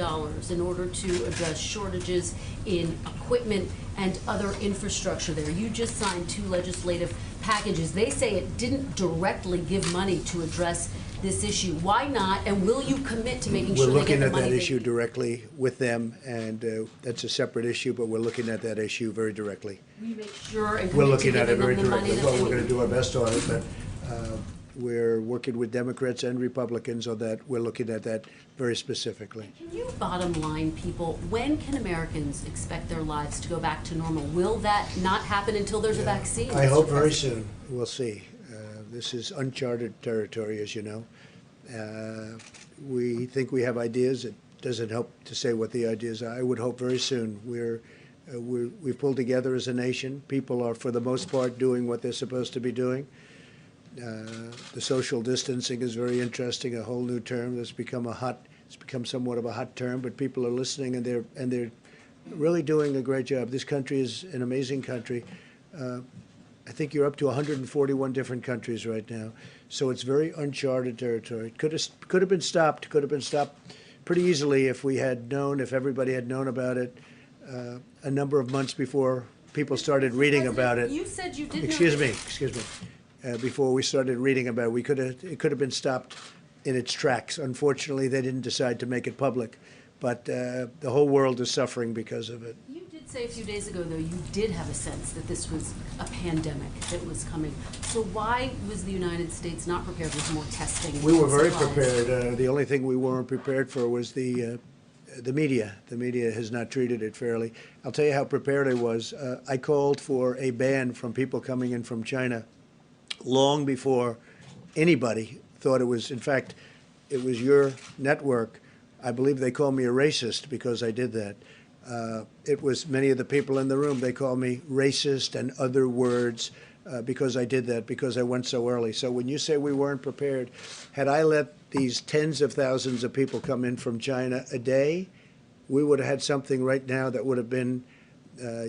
in order to address shortages in equipment and other infrastructure there. You just signed 2 legislative packages. They say it didn't directly give money to address this issue. Why not? And will you commit to making sure they get the money? We're looking at that issue directly with them, and that's a separate issue, but we're looking at that issue very directly. Will you make sure and We're commit to looking at it giving very them the money directly. that Well, they we're going need? to do our best on it, but we're working with Democrats and Republicans on that. We're looking at that very specifically. Can you bottom line people, when can Americans expect their lives to go back to normal? Will that not happen until there's a vaccine? I Mr. hope very President? soon. We'll see. This is uncharted territory, as you know. We think we have ideas. It doesn't help to say what the ideas are. I would hope very soon. We've pulled together as a nation. People are, for the most part, doing what they're supposed to be doing. The social distancing is very interesting, a whole new term that's become it's become somewhat of a hot term, but people are listening, and they're really doing a great job. This country is an amazing country. I think you're up to 141 different countries right now, so it's very uncharted territory. It could have been stopped. Could have been stopped pretty easily if we had known, if everybody had known about it a number of months before people started reading about it. You said you did know Excuse this. me. Before we started reading about it, it could have been stopped in its tracks. Unfortunately, they didn't decide to make it public, but the whole world is suffering because of it. You did say a few days ago, though, you did have a sense that this was a pandemic that was coming. So why was the United States not prepared with more testing? We were very supplies? prepared. The only thing we weren't prepared for was the media. The media has not treated it fairly. I'll tell you how prepared I was. I called for a ban from people coming in from China long before anybody thought it was. In fact, it was your network. I believe they called me a racist because I did that. It was many of the people in the room, they called me racist and other words because I did that, because I went so early. So when you say we weren't prepared, had I let these tens of thousands of people come in from China a day, we would have had something right now that would have been,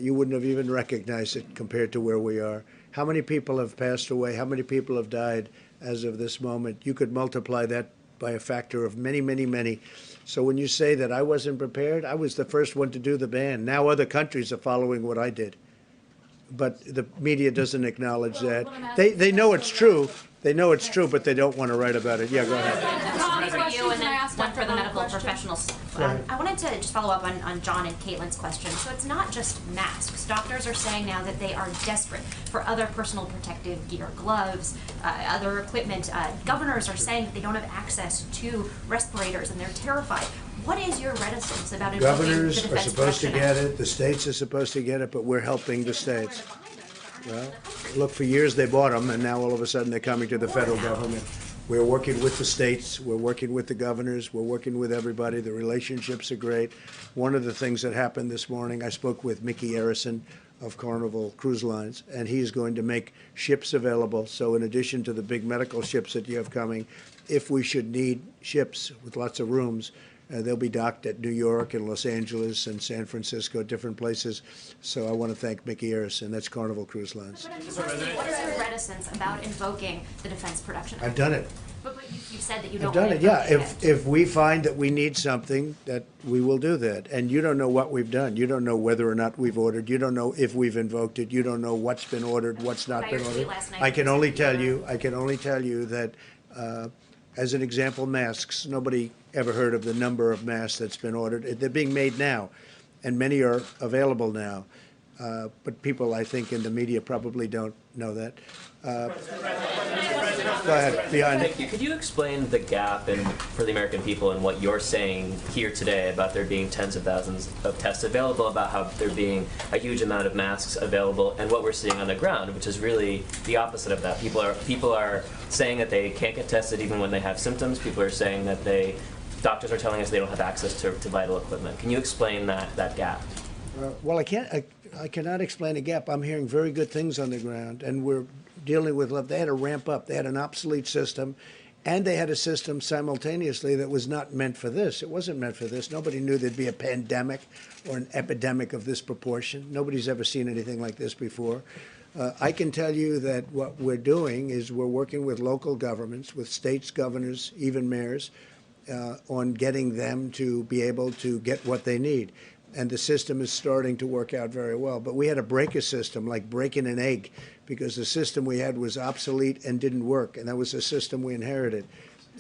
you wouldn't have even recognized it compared to where we are. How many people have passed away? How many people have died as of this moment? You could multiply that by a factor of many, many, many. So when you say that I wasn't prepared, I was the first one to do the ban. Now other countries are following what I did. But the media doesn't acknowledge that. They know it's true. They know it's true, but they don't want to write about it. Yeah, go ahead. For you, and then one for the medical professionals. I wanted to just follow up on John and Caitlin's question. So it's not just masks. Doctors are saying now that they are desperate for other personal protective gear, gloves, other equipment. Governors are saying that they don't have access to respirators and they're terrified. What is your reticence about invoking the Governors are Defense supposed to Production get Act? it, the states are supposed to get it, but we're helping the states. Well, look, for years they bought them, and now all of a sudden they're coming to the federal government. We're working with the states, we're working with the governors, we're working with everybody. The relationships are great. One of the things that happened this morning, I spoke with Mickey Arison of Carnival Cruise Lines, and he's going to make ships available. So in addition to the big medical ships that you have coming, if we should need ships with lots of rooms, they'll be docked at New York and Los Angeles and San Francisco, different places. So I want to thank Mickey Arison. That's Carnival Cruise Lines. But I'm just asking, what is your reticence about invoking the Defense Production Act? I've done it. But you've said that you I've don't done want it, to yeah. invoke If we find that we need something, that we will do that. And you don't know what we've done. You don't know whether or not we've ordered. You don't know if we've invoked it. You don't know what's been ordered, what's not By been your tweet ordered. last night, I can you only said tell you you that, as an example, masks. Nobody ever heard of the number of masks that's been ordered. They're being made now, and many are available now. But people, I think, in the media probably don't know that. Go ahead, behind. Thank you. Could you explain the gap for the American people and what you're saying here today about there being tens of thousands of tests available, about how there being a huge amount of masks available, and what we're seeing on the ground, which is really the opposite of that. People are saying that they can't get tested even when they have symptoms. People are saying that doctors are telling us they don't have access to vital equipment. Can you explain that gap? Well, I cannot explain a gap. I'm hearing very good things on the ground, and we're dealing with love. They had to ramp up. They had an obsolete system, and they had a system simultaneously that was not meant for this. It wasn't meant for this. Nobody knew there'd be a pandemic or an epidemic of this proportion. Nobody's ever seen anything like this before. I can tell you that what we're doing is we're working with local governments, with states, governors, even mayors, on getting them to be able to get what they need. And the system is starting to work out very well. But we had to break a system, like breaking an egg, because the system we had was obsolete and didn't work. And that was the system we inherited.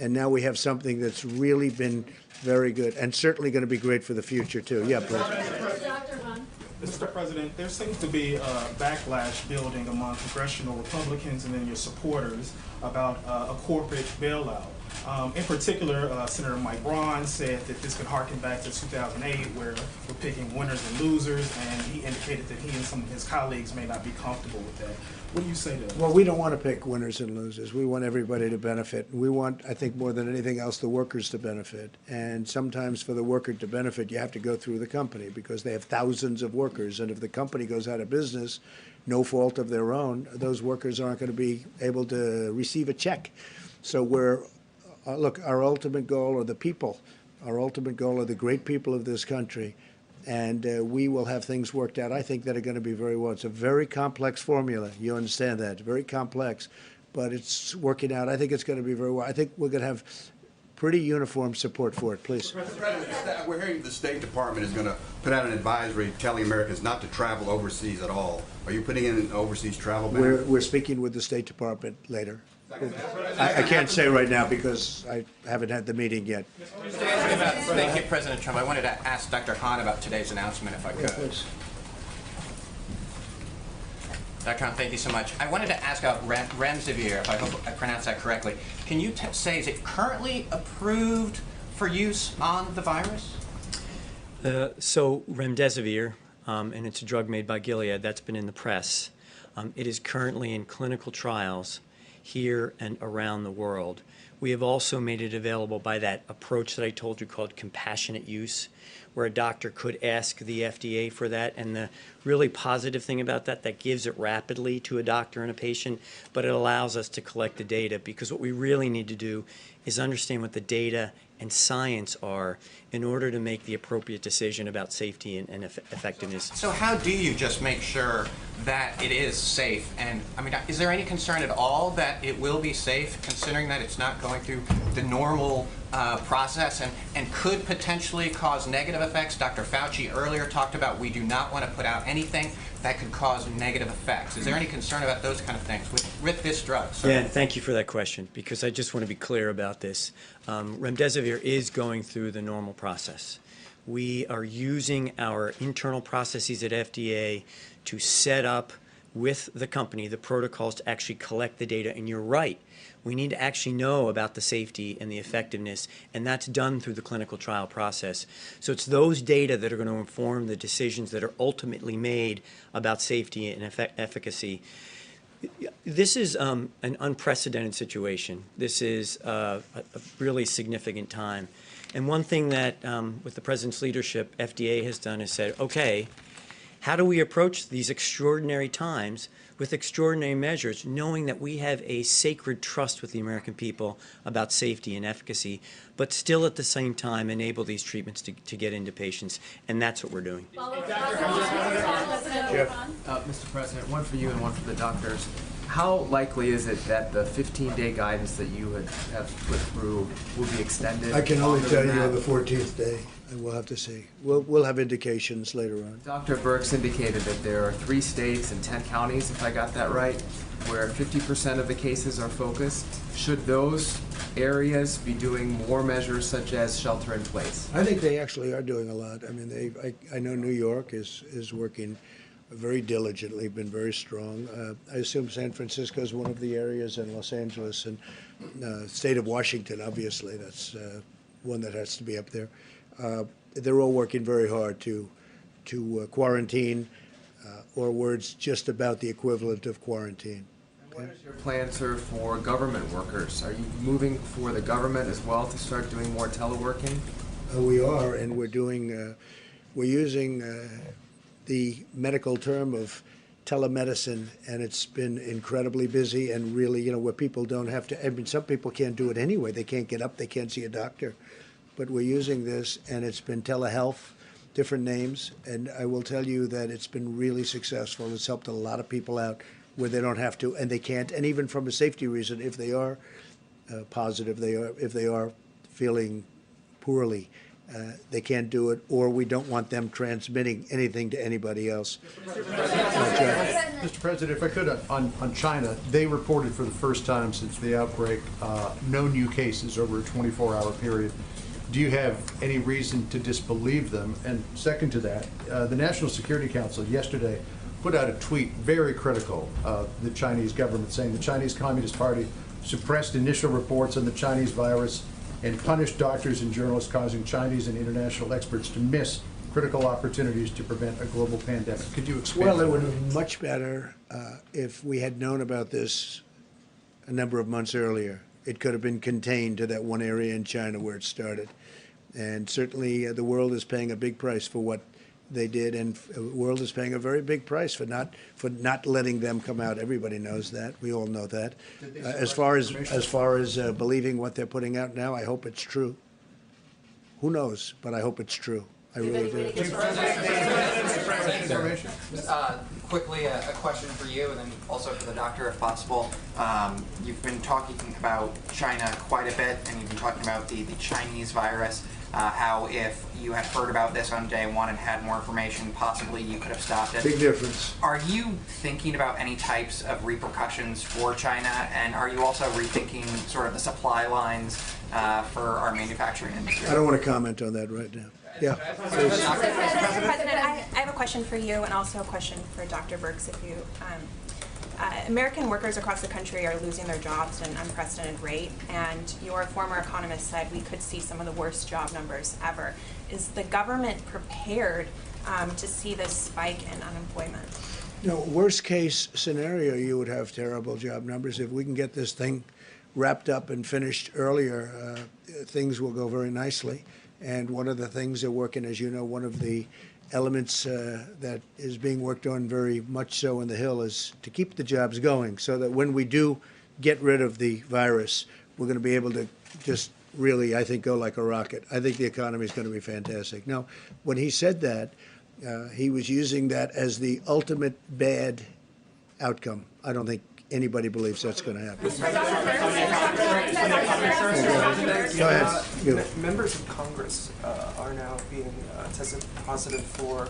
And now we have something that's really been very good and certainly going to be great for the future, too. Yeah, please. Mr. President, there seems to be a backlash building among congressional Republicans and then your supporters about a corporate bailout. In particular, Senator Mike Braun said that this could harken back to 2008, where we're picking winners and losers, and he indicated that he and some of his colleagues may not be comfortable with that. What do you say to that? Well, we don't want to pick winners and losers. We want everybody to benefit. We want, I think, more than anything else, the workers to benefit. And sometimes for the worker to benefit, you have to go through the company because they have thousands of workers. And if the company goes out of business, no fault of their own, those workers aren't going to be able to receive a check. So look, our ultimate goal are the people. Our ultimate goal are the great people of this country. And we will have things worked out, I think, that are going to be very well. It's a very complex formula. You understand that. It's very complex. But it's working out. I think it's going to be very well. I think we're going to have pretty uniform support for it. Please. Mr. President, we're hearing the State Department is going to put out an advisory telling Americans not to travel overseas at all. Are you putting in an overseas travel ban? We're speaking with the State Department later. I can't say right now because I haven't had the meeting yet. Thank you, President Trump. I wanted to ask Dr. Hahn about today's announcement, if I could. Yeah, please. Dr. Hahn, thank you so much. I wanted to ask about remdesivir, if I hope I pronounced that correctly. Can you say, is it currently approved for use on the virus? So remdesivir, and it's a drug made by Gilead, that's been in the press. It is currently in clinical trials here and around the world. We have also made it available by that approach that I told you called compassionate use, where a doctor could ask the FDA for that. And the really positive thing about that gives it rapidly to a doctor and a patient, but it allows us to collect the data, because what we really need to do is understand what the data and science are in order to make the appropriate decision about safety and effectiveness. So how do you just make sure that it is safe? And I mean, is there any concern at all that it will be safe, considering that it's not going through the normal process and could potentially cause negative effects. Dr. Fauci earlier talked about we do not want to put out anything that could cause negative effects. Is there any concern about those kind of things with this drug? Sir? Yeah, thank you for that question, because I just want to be clear about this. Remdesivir is going through the normal process. We are using our internal processes at FDA to set up with the company the protocols to actually collect the data. And you're right, we need to actually know about the safety and the effectiveness, and that's done through the clinical trial process. So it's those data that are going to inform the decisions that are ultimately made about safety and efficacy. This is an unprecedented situation. This is a really significant time. And one thing that, with the President's leadership, FDA has done is said, okay, how do we approach these extraordinary times with extraordinary measures, knowing that we have a sacred trust with the American people about safety and efficacy, but still at the same time enable these treatments to get into patients, and that's what we're doing. Mr. President, one for you and one for the doctors. How likely is it that the 15-day guidance that you have put through will be extended? I can only tell you on the 14th day, and we'll have to see. We'll have indications later on. Dr. Birx indicated that there are 3 states and 10 counties, if I got that right, where 50% of the cases are focused. Should those areas be doing more measures such as shelter in place? I think they actually are doing a lot. I mean, I know New York is working very diligently, been very strong. I assume San Francisco is one of the areas, and Los Angeles, and state of Washington, obviously, that's one that has to be up there. They're all working very hard to quarantine, or words just about the equivalent of quarantine. And what is your plan, sir, for government workers? Are you moving for the government as well to start doing more teleworking? We are, and we're using the medical term of telemedicine, and it's been incredibly busy and really, where people don't have to, I mean, some people can't do it anyway. They can't get up, they can't see a doctor. But we're using this, and it's been telehealth, different names, and I will tell you that it's been really successful. It's helped a lot of people out where they don't have to, and they can't, and even from a safety reason, if they are positive, if they are feeling poorly, they can't do it, or we don't want them transmitting anything to anybody else. Mr. President, if I could, on China, they reported for the first time since the outbreak no new cases over a 24-hour period. Do you have any reason to disbelieve them? And second to that, the National Security Council yesterday put out a tweet very critical of the Chinese government, saying the Chinese Communist Party suppressed initial reports on the Chinese virus and punished doctors and journalists, causing Chinese and international experts to miss critical opportunities to prevent a global pandemic. Could you expand? Well, it would have been much better if we had known about this a number of months earlier. It could have been contained to that one area in China where it started. And certainly the world is paying a big price for what they did, and the world is paying a very big price for not letting them come out. Everybody knows that. We all know that. As far as believing what they're putting out now, I hope it's true. Who knows? But I hope it's true. I really do. Quickly, a question for you, and then also for the doctor, if possible. You've been talking about China quite a bit, and you've been talking about the Chinese virus. How if you had heard about this on day one and had more information, possibly you could have stopped it. Big difference. Are you thinking about any types of repercussions for China, and are you also rethinking sort of the supply lines for our manufacturing industry? I don't want to comment on that right now. Yeah. Mr. President, I have a question for you and also a question for Dr. Birx. If you, American workers across the country are losing their jobs at an unprecedented rate, and your former economist said we could see some of the worst job numbers ever. Is the government prepared to see this spike in unemployment? Worst case scenario, you would have terrible job numbers. If we can get this thing wrapped up and finished earlier, things will go very nicely. And one of the things they're working, as you know, one of the elements that is being worked on very much so in the Hill is to keep the jobs going, so that when we do get rid of the virus, we're going to be able to just really, I think, go like a rocket. I think the economy is going to be fantastic. Now, when he said that, he was using that as the ultimate bad outcome. I don't think anybody believes that's going to happen. Go ahead. You. Members of Congress are now being tested positive for.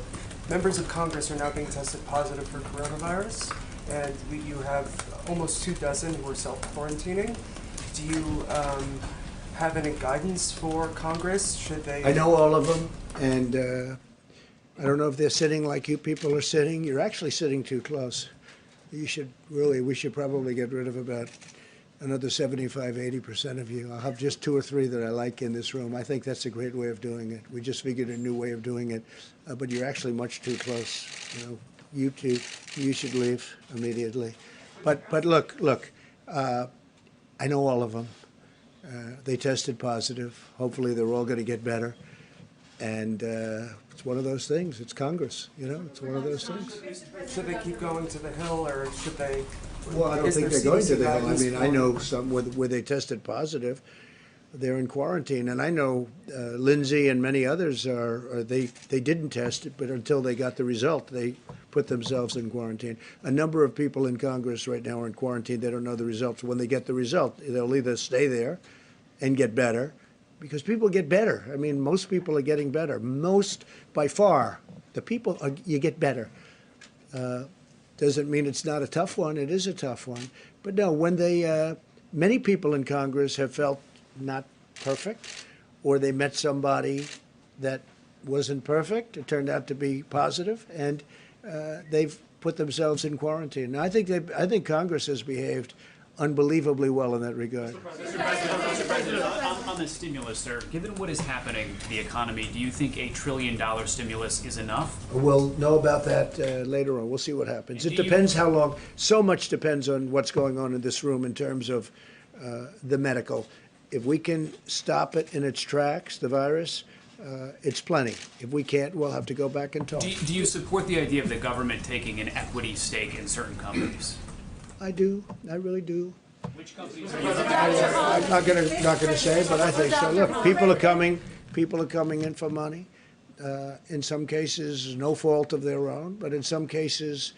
Members of Congress are now being tested positive for coronavirus, and you have almost 24 who are self-quarantining. Do you have any guidance for Congress? Should they? I know all of them, and I don't know if they're sitting like you people are sitting. You're actually sitting too close. We should probably get rid of about another 75, 80% of you. I'll have just 2 or 3 that I like in this room. I think that's a great way of doing it. We just figured a new way of doing it, but you're actually much too close. You two, you should leave immediately. But look, I know all of them. They tested positive. Hopefully they're all going to get better. And it's one of those things. It's Congress, it's one of those things. Should they keep going to the Hill, or should they? Well, I don't think they're going to the Hill. I mean, I know some where they tested positive. They're in quarantine, and I know Lindsay and many others they didn't test it, but until they got the result, they put themselves in quarantine. A number of people in Congress right now are in quarantine. They don't know the results. When they get the result, they'll either stay there and get better, because people get better. I mean, most people are getting better. Most, by far, you get better. Doesn't mean it's not a tough one. It is a tough one. But no, when many people in Congress have felt not perfect, or they met somebody that wasn't perfect, it turned out to be positive, and they've put themselves in quarantine. And I think Congress has behaved unbelievably well in that regard. Mr. President, on the stimulus, sir, given what is happening to the economy, do you think $1 trillion stimulus is enough? We'll know about that later on. We'll see what happens. It depends how long. So much depends on what's going on in this room in terms of the medical. If we can stop it in its tracks, the virus, it's plenty. If we can't, we'll have to go back and talk. Do you support the idea of the government taking an equity stake in certain companies? I do. I really do. Which companies are you? I'm not gonna say, but I think so. Look, people are coming in for money. In some cases, no fault of their own, but in some cases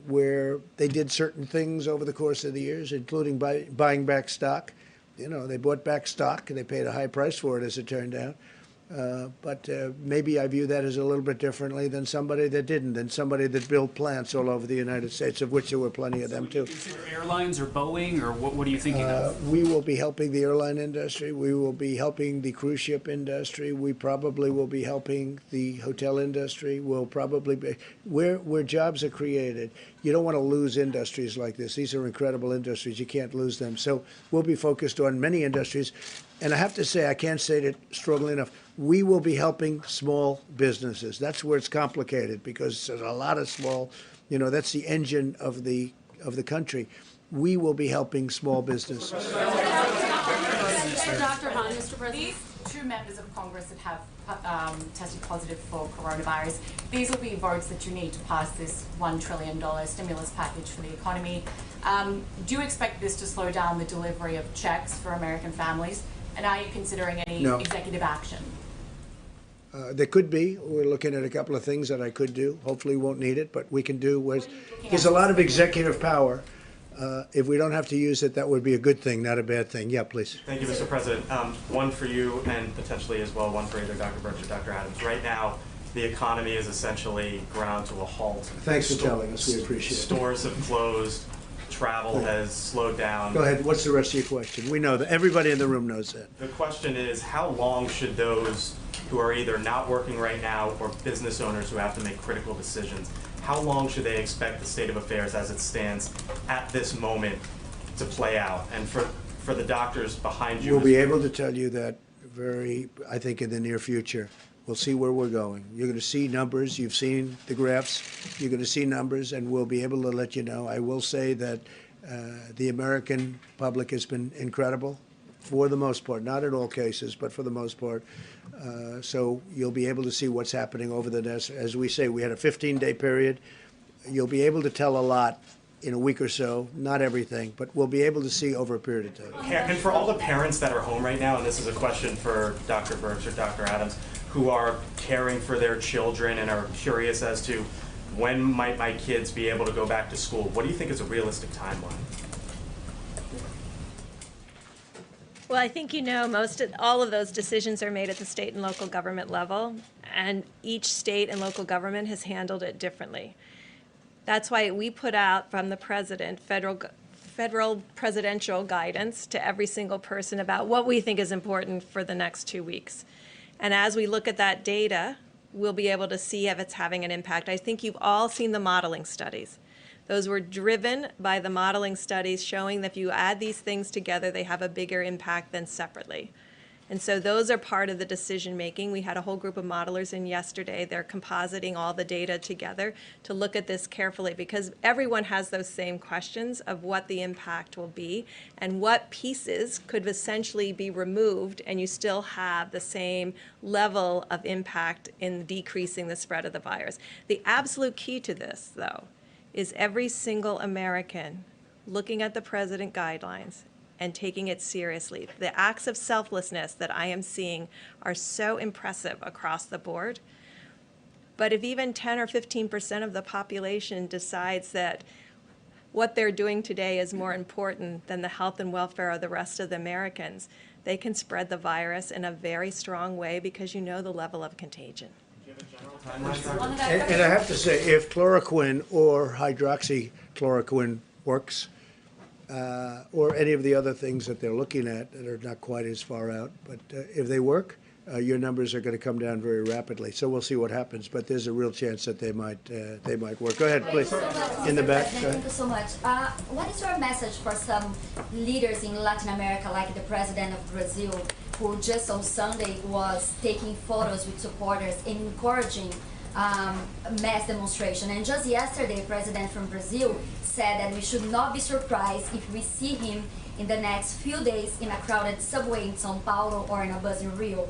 where they did certain things over the course of the years, including buying back stock. They bought back stock and they paid a high price for it, as it turned out. But maybe I view that as a little bit differently than somebody that didn't, than somebody that built plants all over the United States, of which there were plenty of them too. Consider airlines or Boeing, or what are you thinking of? We will be helping the airline industry. We will be helping the cruise ship industry. We probably will be helping the hotel industry. We'll probably be where jobs are created. You don't want to lose industries like this. These are incredible industries. You can't lose them. So we'll be focused on many industries. And I have to say, I can't say it strongly enough, we will be helping small businesses. That's where it's complicated, because there's a lot of small, that's the engine of the country. We will be helping small businesses. Dr. Hahn, Mr. President, these 2 members of Congress that have tested positive for coronavirus, these will be votes that you need to pass this $1 trillion stimulus package for the economy. Do you expect this to slow down the delivery of checks for American families? And are you considering any executive action? There could be. We're looking at a couple of things that I could do. Hopefully we won't need it, but we can do. There's a lot of executive power. If we don't have to use it, that would be a good thing, not a bad thing. Yeah, please. Thank you, Mr. President. One for you, and potentially as well one for either Dr. Birx or Dr. Adams. Right now, the economy is essentially ground to a halt. Thanks for telling us. We appreciate it. Stores have closed. Travel has slowed down. Go ahead. What's the rest of your question? We know that. Everybody in the room knows that. The question is, how long should those who are either not working right now or business owners who have to make critical decisions, how long should they expect the state of affairs as it stands at this moment to play out? And for the doctors behind you. We'll be able to tell you that I think in the near future. We'll see where we're going. You're going to see numbers. You've seen the graphs. You're going to see numbers, and we'll be able to let you know. I will say that the American public has been incredible for the most part, not in all cases, but for the most part. So you'll be able to see what's happening over the next, as we say, we had a 15-day period. You'll be able to tell a lot in a week or so, not everything, but we'll be able to see over a period of time. And for all the parents that are home right now, and this is a question for Dr. Birx or Dr. Adams, who are caring for their children and are curious as to When might my kids be able to go back to school? What do you think is a realistic timeline? Well, I think all of those decisions are made at the state and local government level, and each state and local government has handled it differently. That's why we put out from the president federal presidential guidance to every single person about what we think is important for the next 2 weeks. And as we look at that data, we'll be able to see if it's having an impact. I think you've all seen the modeling studies. Those were driven by the modeling studies showing that if you add these things together, they have a bigger impact than separately. And so those are part of the decision making. We had a whole group of modelers in yesterday. They're compositing all the data together to look at this carefully, because everyone has those same questions of what the impact will be and what pieces could essentially be removed and you still have the same level of impact in decreasing the spread of the virus. The absolute key to this, though, is every single American looking at the president guidelines and taking it seriously. The acts of selflessness that I am seeing are so impressive across the board. But if even 10 or 15% of the population decides that what they're doing today is more important than the health and welfare of the rest of the Americans, they can spread the virus in a very strong way because you know the level of contagion. And I have to say, if chloroquine or hydroxychloroquine works, or any of the other things that they're looking at that are not quite as far out, but if they work, your numbers are going to come down very rapidly. So we'll see what happens, but there's a real chance that they might work. Go ahead, please. In the back. Thank you so much. What is your message for some leaders in Latin America, like the president of Brazil, who just on Sunday was taking photos with supporters and encouraging mass demonstration? And just yesterday, President from Brazil said that we should not be surprised if we see him in the next few days in a crowded subway in São Paulo or in a bus in Rio,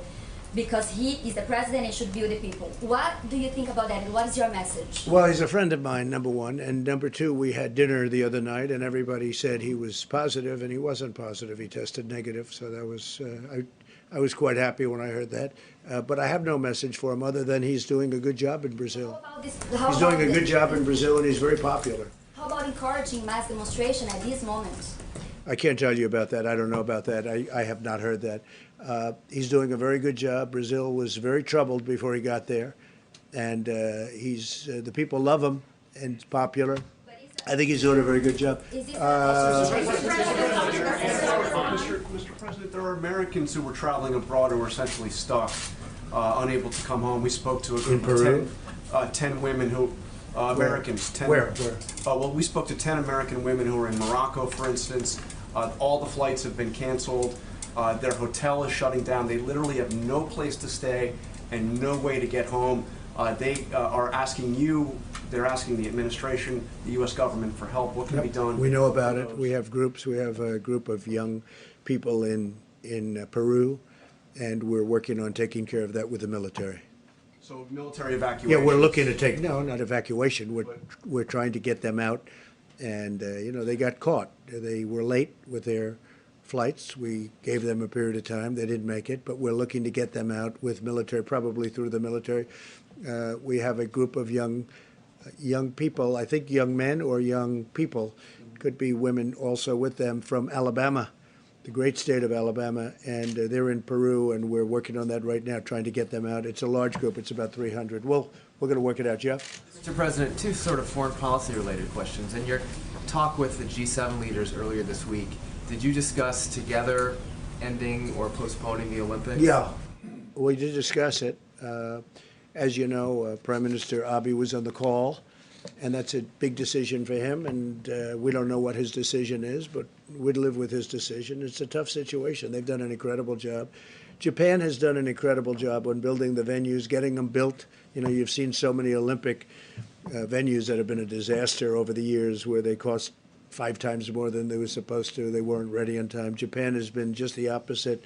because he is the president and should be with the people. What do you think about that, and what is your message? Well, he's a friend of mine, number one, and number two, we had dinner the other night, and everybody said he was positive, and he wasn't positive. He tested negative, so that was I was quite happy when I heard that. But I have no message for him other than he's doing a good job in Brazil. He's doing a good job in Brazil, and he's very popular. How about encouraging mass demonstration at this moment? I can't tell you about that. I don't know about that. I have not heard that. He's doing a very good job. Brazil was very troubled before he got there, and the people love him and it's popular. I think he's doing a very good job. Mr. President, there are Americans who were traveling abroad and were essentially stuck, unable to come home. We spoke to a group of 10 women who, Americans. 10, Where? Well, we spoke to 10 American women who were in Morocco, for instance. All the flights have been canceled. Their hotel is shutting down. They literally have no place to stay and no way to get home. They are asking you, they're asking the administration, the U.S. government for help. What can be done? We know about it. We have groups. We have a group of young people in Peru, and we're working on taking care of that with the military. So military evacuation? Yeah, we're looking to take, no, not evacuation. We're trying to get them out, and, they got caught. They were late with their flights. We gave them a period of time. They didn't make it, but we're looking to get them out with military, probably through the military. We have a group of young people, I think young men or young people, could be women also with them, from Alabama, the great state of Alabama, and they're in Peru, and we're working on that right now, trying to get them out. It's a large group. It's about 300. We're going to work it out. Jeff? Mr. President, two sort of foreign policy related questions. In your talk with the G7 leaders earlier this week, did you discuss together ending or postponing the Olympics? Yeah, we did discuss it. As you know, Prime Minister Abiy was on the call, and that's a big decision for him, and we don't know what his decision is, but we'd live with his decision. It's a tough situation. They've done an incredible job. Japan has done an incredible job on building the venues, getting them built. You've seen so many Olympic venues that have been a disaster over the years, where they cost 5 times more than they were supposed to. They weren't ready on time. Japan has been just the opposite.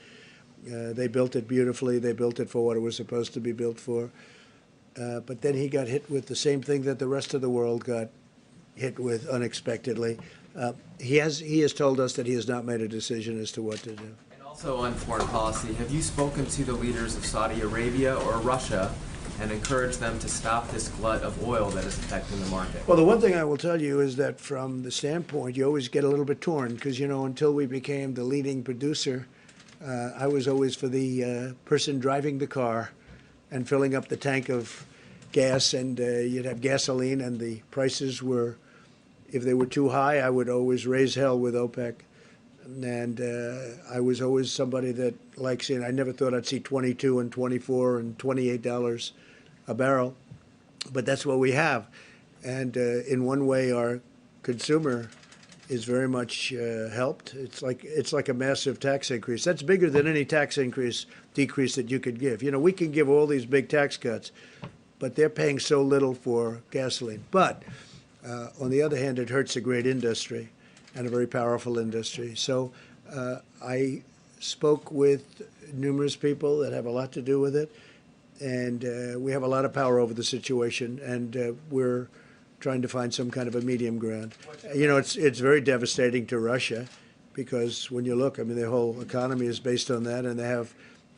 They built it beautifully. They built it for what it was supposed to be built for. But then he got hit with the same thing that the rest of the world got hit with unexpectedly. He has told us that he has not made a decision as to what to do. And also on foreign policy, have you spoken to the leaders of Saudi Arabia or Russia and encourage them to stop this glut of oil that is affecting the market? Well, the one thing I will tell you is that from the standpoint, you always get a little bit torn because, you know, until we became the leading producer, I was always for the person driving the car and filling up the tank of gas, and you'd have gasoline, and the prices were, if they were too high, I would always raise hell with OPEC. And I was always somebody that likes it. I never thought I'd see 22 and 24 and $28 a barrel, but that's what we have. And in one way, our consumer is very much helped. It's like a massive tax increase. That's bigger than any tax decrease that you could give. You know, we can give all these big tax cuts, but they're paying so little for gasoline. But on the other hand, it hurts a great industry and a very powerful industry. So I spoke with numerous people that have a lot to do with it, and we have a lot of power over the situation, and we're trying to find some kind of a medium ground. You know, it's very devastating to Russia because when you look, I mean, their whole economy is based on that, and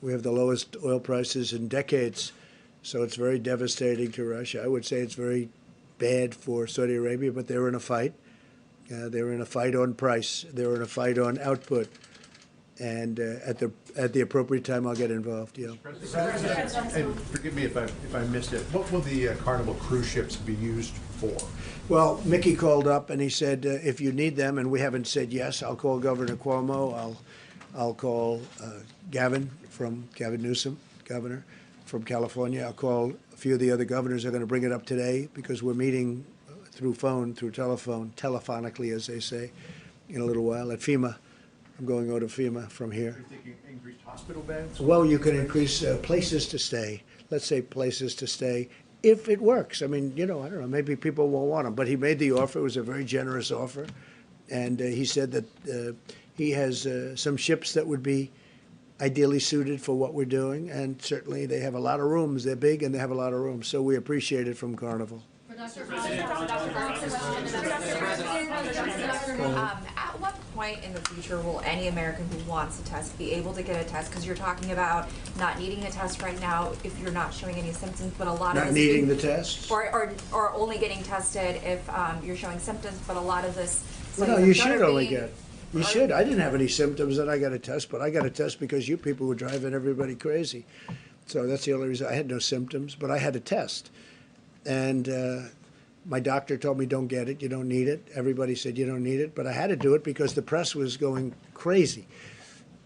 we have the lowest oil prices in decades. So it's very devastating to Russia. I would say it's very bad for Saudi Arabia, but they're in a fight. They're in a fight on price. They're in a fight on output. And at the appropriate time, I'll get involved. Yeah. And forgive me if I missed it. What will the Carnival cruise ships be used for? Well, Mickey called up and he said, if you need them, and we haven't said yes, I'll call Governor Cuomo. I'll call Gavin Newsom, governor from California. I'll call a few of the other governors. They're going to bring it up today because we're meeting through telephone, telephonically, as they say, in a little while at FEMA. I'm going over to FEMA from here. You're thinking increased hospital beds? Well, you can increase places to stay. Let's say places to stay, if it works. I mean, you know, I don't know, maybe people won't want them. But he made the offer. It was a very generous offer. And he said that he has some ships that would be ideally suited for what we're doing. And certainly they have a lot of rooms. They're big and they have a lot of rooms. So we appreciate it from Carnival. At what point in the future will any American who wants a test be able to get a test? Because you're talking about not needing a test right now if you're not showing any symptoms, but a lot of not needing the test, or only getting tested if you're showing symptoms. But a lot of this. Well, no, you should only get. You should. I didn't have any symptoms and I got a test, but I got a test because you people were driving everybody crazy. So that's the only reason. I had no symptoms, but I had a test. And my doctor told me, don't get it, you don't need it. Everybody said you don't need it, but I had to do it because the press was going crazy.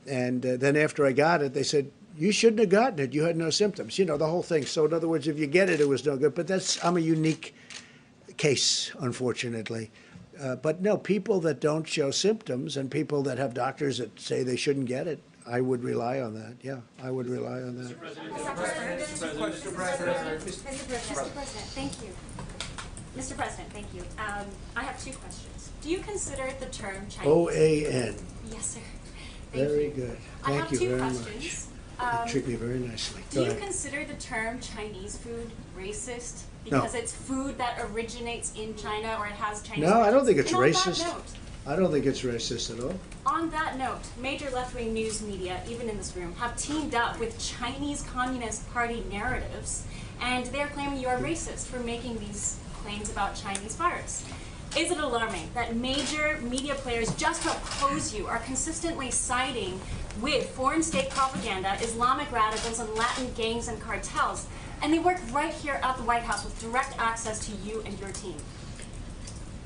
And then after I got it, they said, you shouldn't have gotten it, you had no symptoms. You know, the whole thing. So in other words, if you get it, it was no good. But I'm a unique case, unfortunately. But no, people that don't show symptoms and people that have doctors that say they shouldn't get it, I would rely on that. Yeah, I would rely on that. Mr. President, thank you. Mr. President, thank you. I have two questions. Do you consider the term Chinese? OAN. Yes, sir. Very good. Thank you very much. You treat me very nicely. Do you consider the term Chinese food racist because it's food that originates in China or it has Chinese? No, I don't think it's and racist. On that note, I don't think it's racist at all. On that note, major left-wing news media, even in this room, have teamed up with Chinese Communist Party narratives, and they're claiming you are racist for making these claims about Chinese virus. Is it alarming that major media players just to oppose you are consistently siding with foreign state propaganda, Islamic radicals, and Latin gangs and cartels, and they work right here at the White House with direct access to you and your team?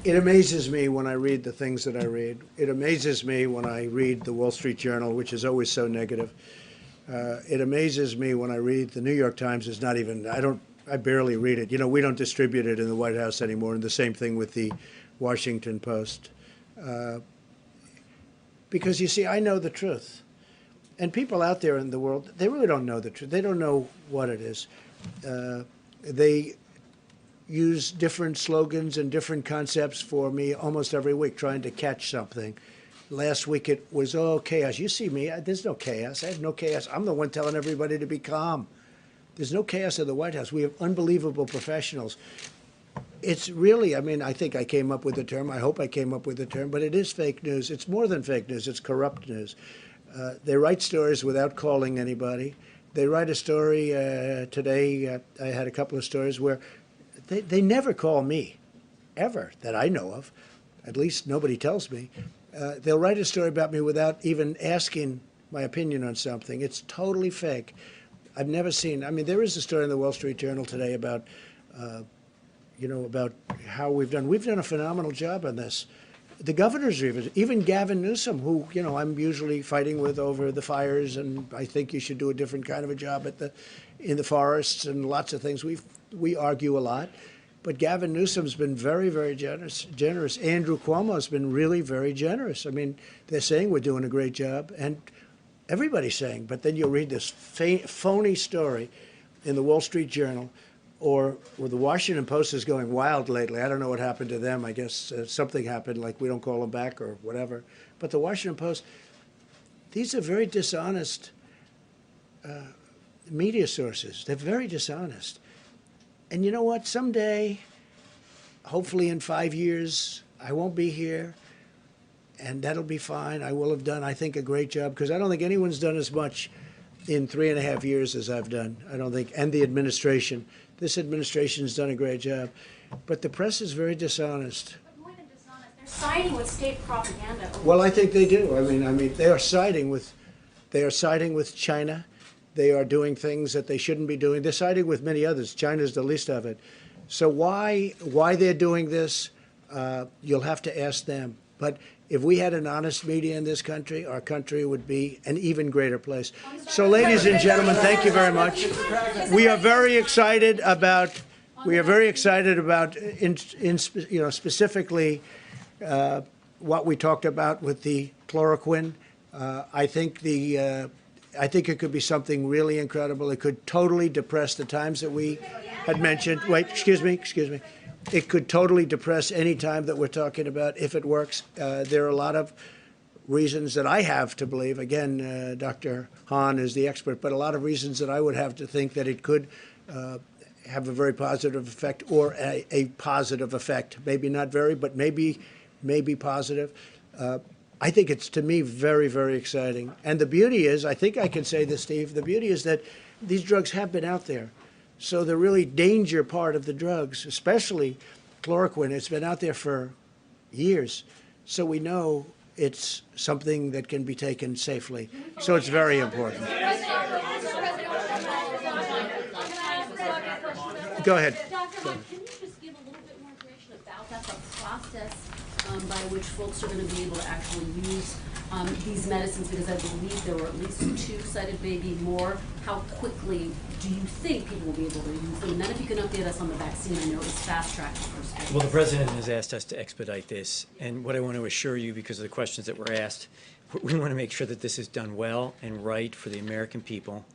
It amazes me when I read the things that I read. It amazes me when I read the Wall Street Journal, which is always so negative. It amazes me when I read the New York Times. Is not even, I barely read it. You know, we don't distribute it in the White House anymore, and the same thing with the Washington Post. Because, you see, I know the truth. And people out there in the world, they really don't know the truth. They don't know what it is. They use different slogans and different concepts for me almost every week, trying to catch something. Last week it was, oh, chaos. You see me, there's no chaos. I have no chaos. I'm the one telling everybody to be calm. There's no chaos in the White House. We have unbelievable professionals. It's really, I mean, I think I came up with the term. I hope I came up with the term, but it is fake news. It's more than fake news. It's corrupt news. They write stories without calling anybody. They write a story today. I had a couple of stories where they never call me, ever, that I know of. At least nobody tells me. They'll write a story about me without even asking my opinion on something. It's totally fake. I've never seen, I mean, there is a story in the Wall Street Journal today about, about how we've done a phenomenal job on this. The governors are even Gavin Newsom, who, I'm usually fighting with over the fires, and I think you should do a different kind of a job in the forests and lots of things. We argue a lot. But Gavin Newsom's been very, very generous. Andrew Cuomo's been really very generous. I mean, they're saying we're doing a great job, and everybody's saying. But then you'll read this phony story in the Wall Street Journal, or the Washington Post is going wild lately. I don't know what happened to them. I guess something happened, like we don't call them back or whatever. But the Washington Post, these are very dishonest media sources. They're very dishonest. And you know what? Someday, hopefully in 5 years, I won't be here, and that'll be fine. I will have done, I think, a great job, because I don't think anyone's done as much in 3.5 years as I've done. I don't think, and the administration. This administration's done a great job. But the press is very dishonest. But more than dishonest, they're siding with state propaganda. Well, I think they do. I mean, they are siding with China. They are doing things that they shouldn't be doing. They're siding with many others. China's the least of it. So why they're doing this, you'll have to ask them. But if we had an honest media in this country, our country would be an even greater place. So, ladies and gentlemen, thank you very much. We are very excited about. Specifically what we talked about with the chloroquine. I think it could be something really incredible. It could totally depress the times that we had mentioned. Wait, excuse me. It could totally depress any time that we're talking about if it works. There are a lot of reasons that I have to believe. Again, Dr. Hahn is the expert, but a lot of reasons that I would have to think that it could have a very positive effect, or a positive effect. Maybe not very, but maybe positive. I think it's, to me, very, very exciting. And the beauty is, I think I can say this, Steve, the beauty is that these drugs have been out there. So the really danger part of the drugs, especially chloroquine, it's been out there for years. So we know it's something that can be taken safely. So it's very important. Go ahead. Dr. Hahn, can you just give a little bit more information about that, the process by which folks are going to be able to actually use these medicines? Because I believe there were at least 2 cited, maybe more. How quickly do you think people will be able to use them? And then if you can update us on the vaccine, I know it's fast-tracked the first phase. Well, the President has asked us to expedite this. And what I want to assure you, because of the questions that were asked, we want to make sure that this is done well and right for the American people.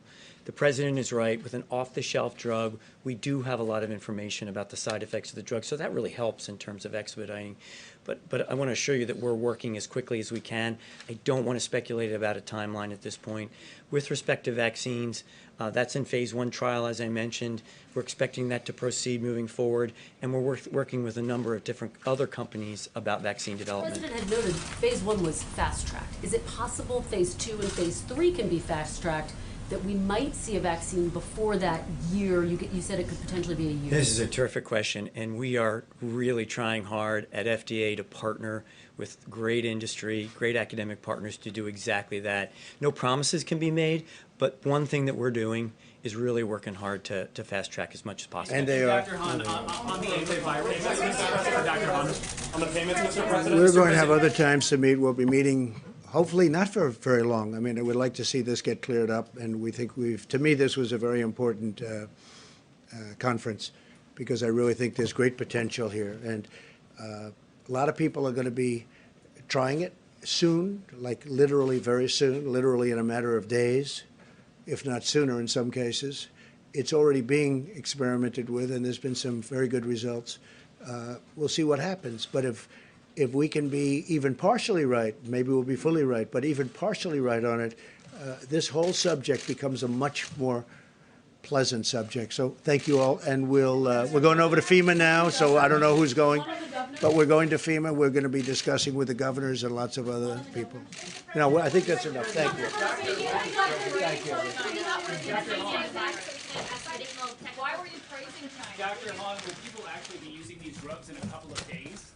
The President is right. With an off-the-shelf drug, we do have a lot of information about the side effects of the drug, so that really helps in terms of expediting. But I want to assure you that we're working as quickly as we can. I don't want to speculate about a timeline at this point. With respect to vaccines, that's in phase 1 trial, as I mentioned. We're expecting that to proceed moving forward, and we're working with a number of different other companies about vaccine The development. President had noted phase 1 was fast-tracked. Is it possible phase 2 and phase 3 can be fast-tracked, that we might see a vaccine before that year? You said it could potentially be a year. This is a terrific question, and we are really trying hard at FDA to partner with great industry, great academic partners to do exactly that. No promises can be made, but one thing that we're doing is really working hard to fast track as much as possible. And they are. Dr. Hahn, on the antivirus, Dr. Hahn, on the payments, Mr. President. We're going to have other times to meet. We'll be meeting, hopefully not for very long. I mean, I would like to see this get cleared up, and we think to me, this was a very important conference, because I really think there's great potential here. And a lot of people are going to be trying it soon, like literally very soon, literally in a matter of days, if not sooner in some cases. It's already being experimented with, and there's been some very good results. We'll see what happens. But if we can be even partially right, maybe we'll be fully right, but even partially right on it, this whole subject becomes a much more pleasant subject. So thank you all, and we're going over to FEMA now, so I don't know who's going, but we're going to FEMA. We're going to be discussing with the governors and lots of other people. No, I think that's enough. Thank you. Thank you. Why were you praising China? Dr. Han, will people actually be using these drugs in a couple of days?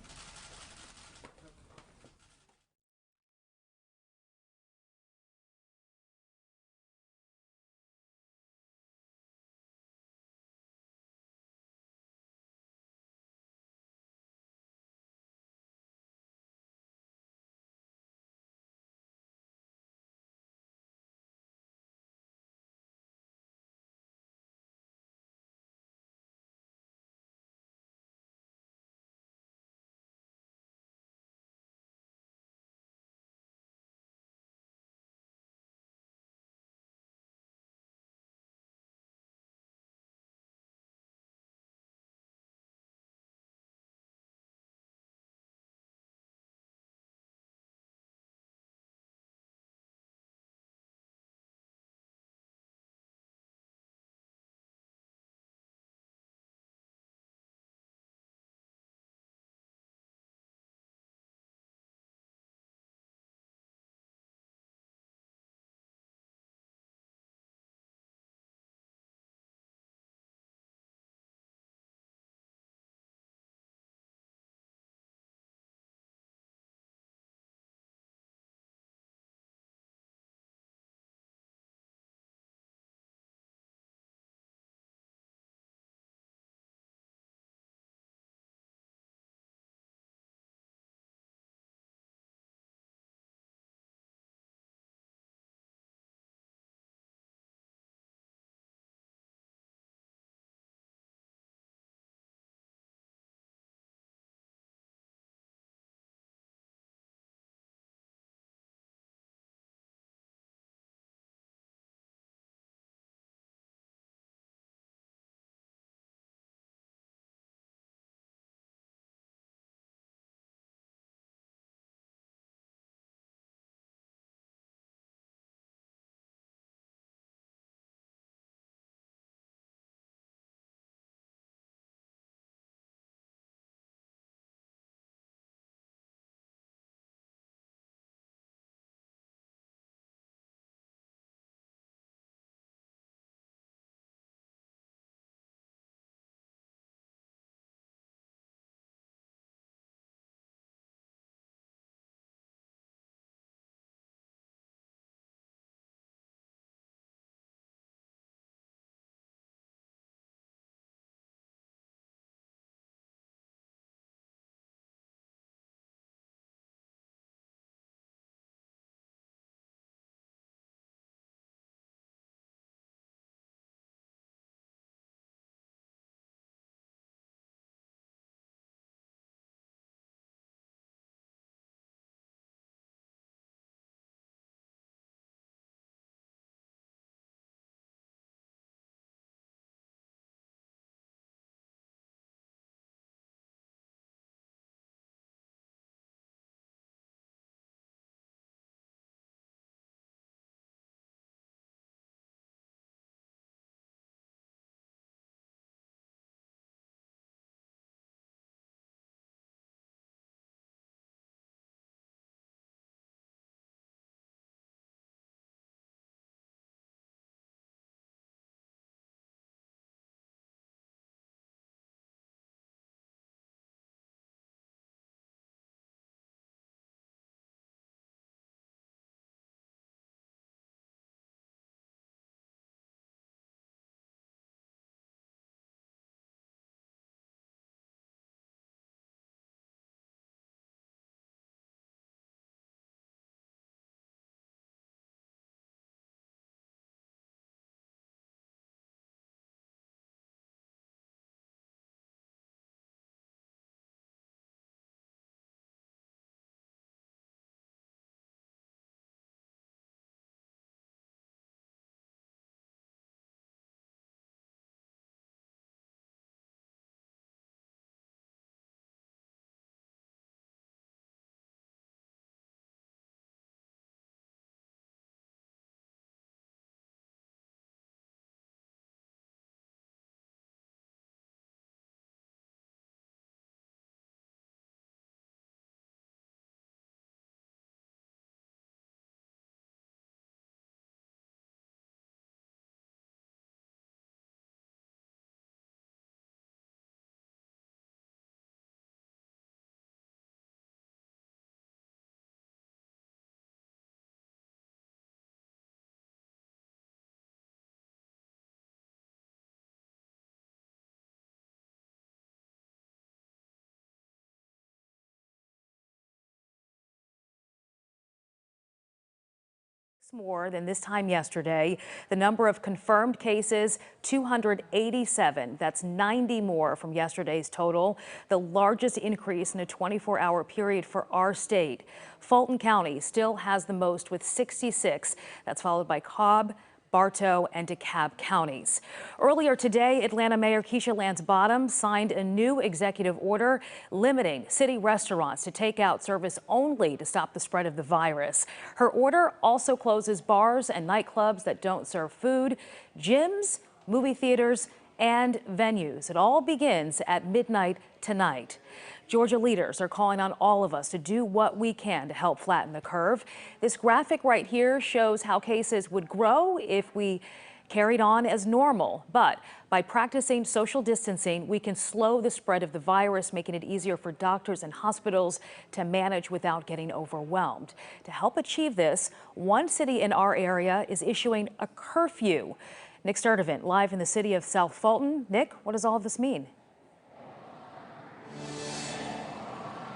More than this time yesterday. The number of confirmed cases, 287. That's 90 more from yesterday's total, the largest increase in a 24-hour period for our state. Fulton County still has the most with 66. That's followed by Cobb, Bartow, and DeKalb counties. Earlier today, Atlanta Mayor Keisha Lance Bottoms signed a new executive order limiting city restaurants to takeout service only to stop the spread of the virus. Her order also closes bars and nightclubs that don't serve food, gyms, movie theaters, and venues. It all begins at midnight tonight. Georgia leaders are calling on all of us to do what we can to help flatten the curve. This graphic right here shows how cases would grow if we carried on as normal. But by practicing social distancing, we can slow the spread of the virus, making it easier for doctors and hospitals to manage without getting overwhelmed. To help achieve this, one city in our area is issuing a curfew. Nick Sturdivant, live in the city of South Fulton. Nick, what does all of this mean?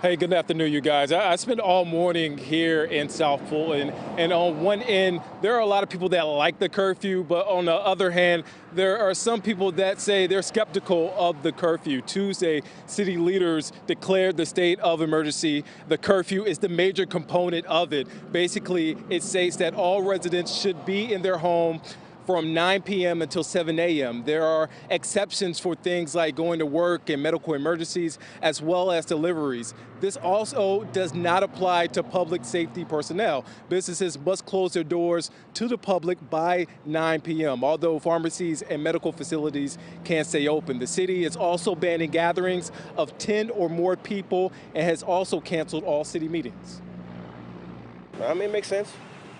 Hey, good afternoon, you guys. I spent all morning here in South Fulton, and on one end, there are a lot of people that like the curfew, but on the other hand, there are some people that say they're skeptical of the curfew. Tuesday, city leaders declared the state of emergency. The curfew is the major component of it. Basically, it states that all residents should be in their home from 9 p.m. until 7 a.m. There are exceptions for things like going to work and medical emergencies, as well as deliveries. This also does not apply to public safety personnel. Businesses must close their doors to the public by 9 p.m., although pharmacies and medical facilities can stay open. The city is also banning gatherings of 10 or more people and has also canceled all city meetings. I mean, it makes sense.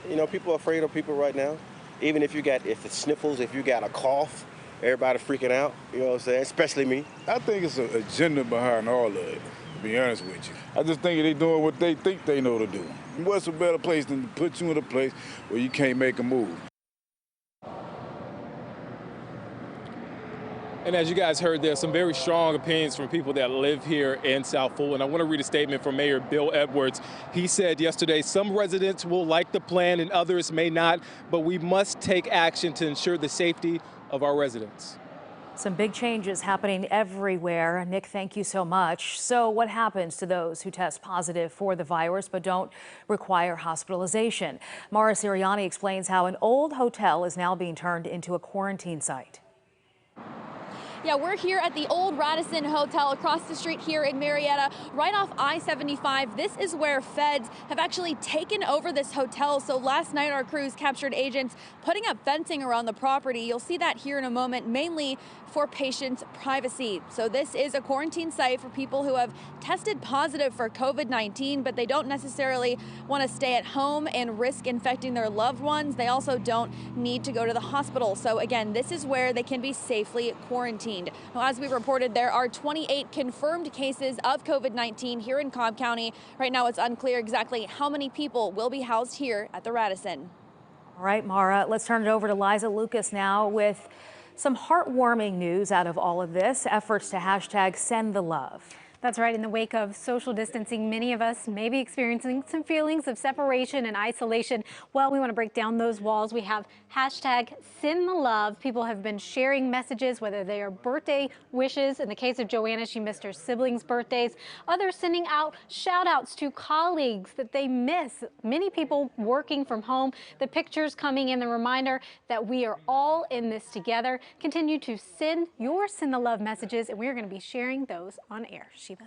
You know, people are afraid of people right now. Even if it's sniffles, if you got a cough, everybody's freaking out, you know what I'm saying, especially me. I think it's an agenda behind all of it, to be honest with you. I just think they're doing what they think they know to do. What's a better place than to put you in a place where you can't make a move? And as you guys heard, there's some very strong opinions from people that live here in South Fulton. I want to read a statement from Mayor Bill Edwards. He said yesterday, some residents will like the plan and others may not, but we must take action to ensure the safety of our residents. Some big changes happening everywhere. Nick, thank you so much. So what happens to those who test positive for the virus but don't require hospitalization? Mara Siriani explains how an old hotel is now being turned into a quarantine site. Yeah, we're here at the old Radisson Hotel across the street here in Marietta, right off I-75. This is where feds have actually taken over this hotel. So last night, our crews captured agents putting up fencing around the property. You'll see that here in a moment, mainly for patients' privacy. So this is a quarantine site for people who have tested positive for COVID-19, but they don't necessarily want to stay at home and risk infecting their loved ones. They also don't need to go to the hospital. So again, this is where they can be safely quarantined. Now, as we reported, there are 28 confirmed cases of COVID-19 here in Cobb County. Right now, it's unclear exactly how many people will be housed here at the Radisson. All right, Mara, let's turn it over to Liza Lucas now with some heartwarming news out of all of this. Efforts to hashtag send the love. That's right. In the wake of social distancing, many of us may be experiencing some feelings of separation and isolation. Well, we want to break down those walls. We have hashtag send the love. People have been sharing messages, whether they are birthday wishes. In the case of Joanna, she missed her siblings' birthdays. Others sending out shout outs to colleagues that they miss. Many people working from home. The pictures coming in, the reminder that we are all in this together. Continue to send the love messages, and we're going to be sharing those on air. Shiva.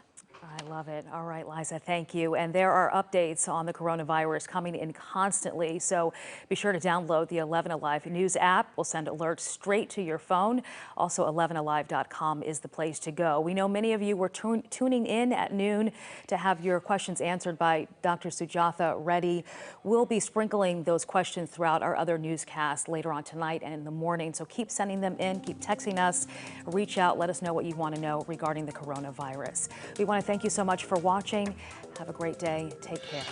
I love it. All right, Liza, thank you. And there are updates on the coronavirus coming in constantly, so be sure to download the 11 Alive News app. We'll send alerts straight to your phone. Also, 11alive.com is the place to go. We know many of you were tuning in at noon to have your questions answered by Dr. Sujatha Reddy. We'll be sprinkling those questions throughout our other newscasts later on tonight and in the morning, so keep sending them in, keep texting us, reach out, let us know what you want to know regarding the coronavirus. We want to thank you so much for watching. Have a great day. Take care.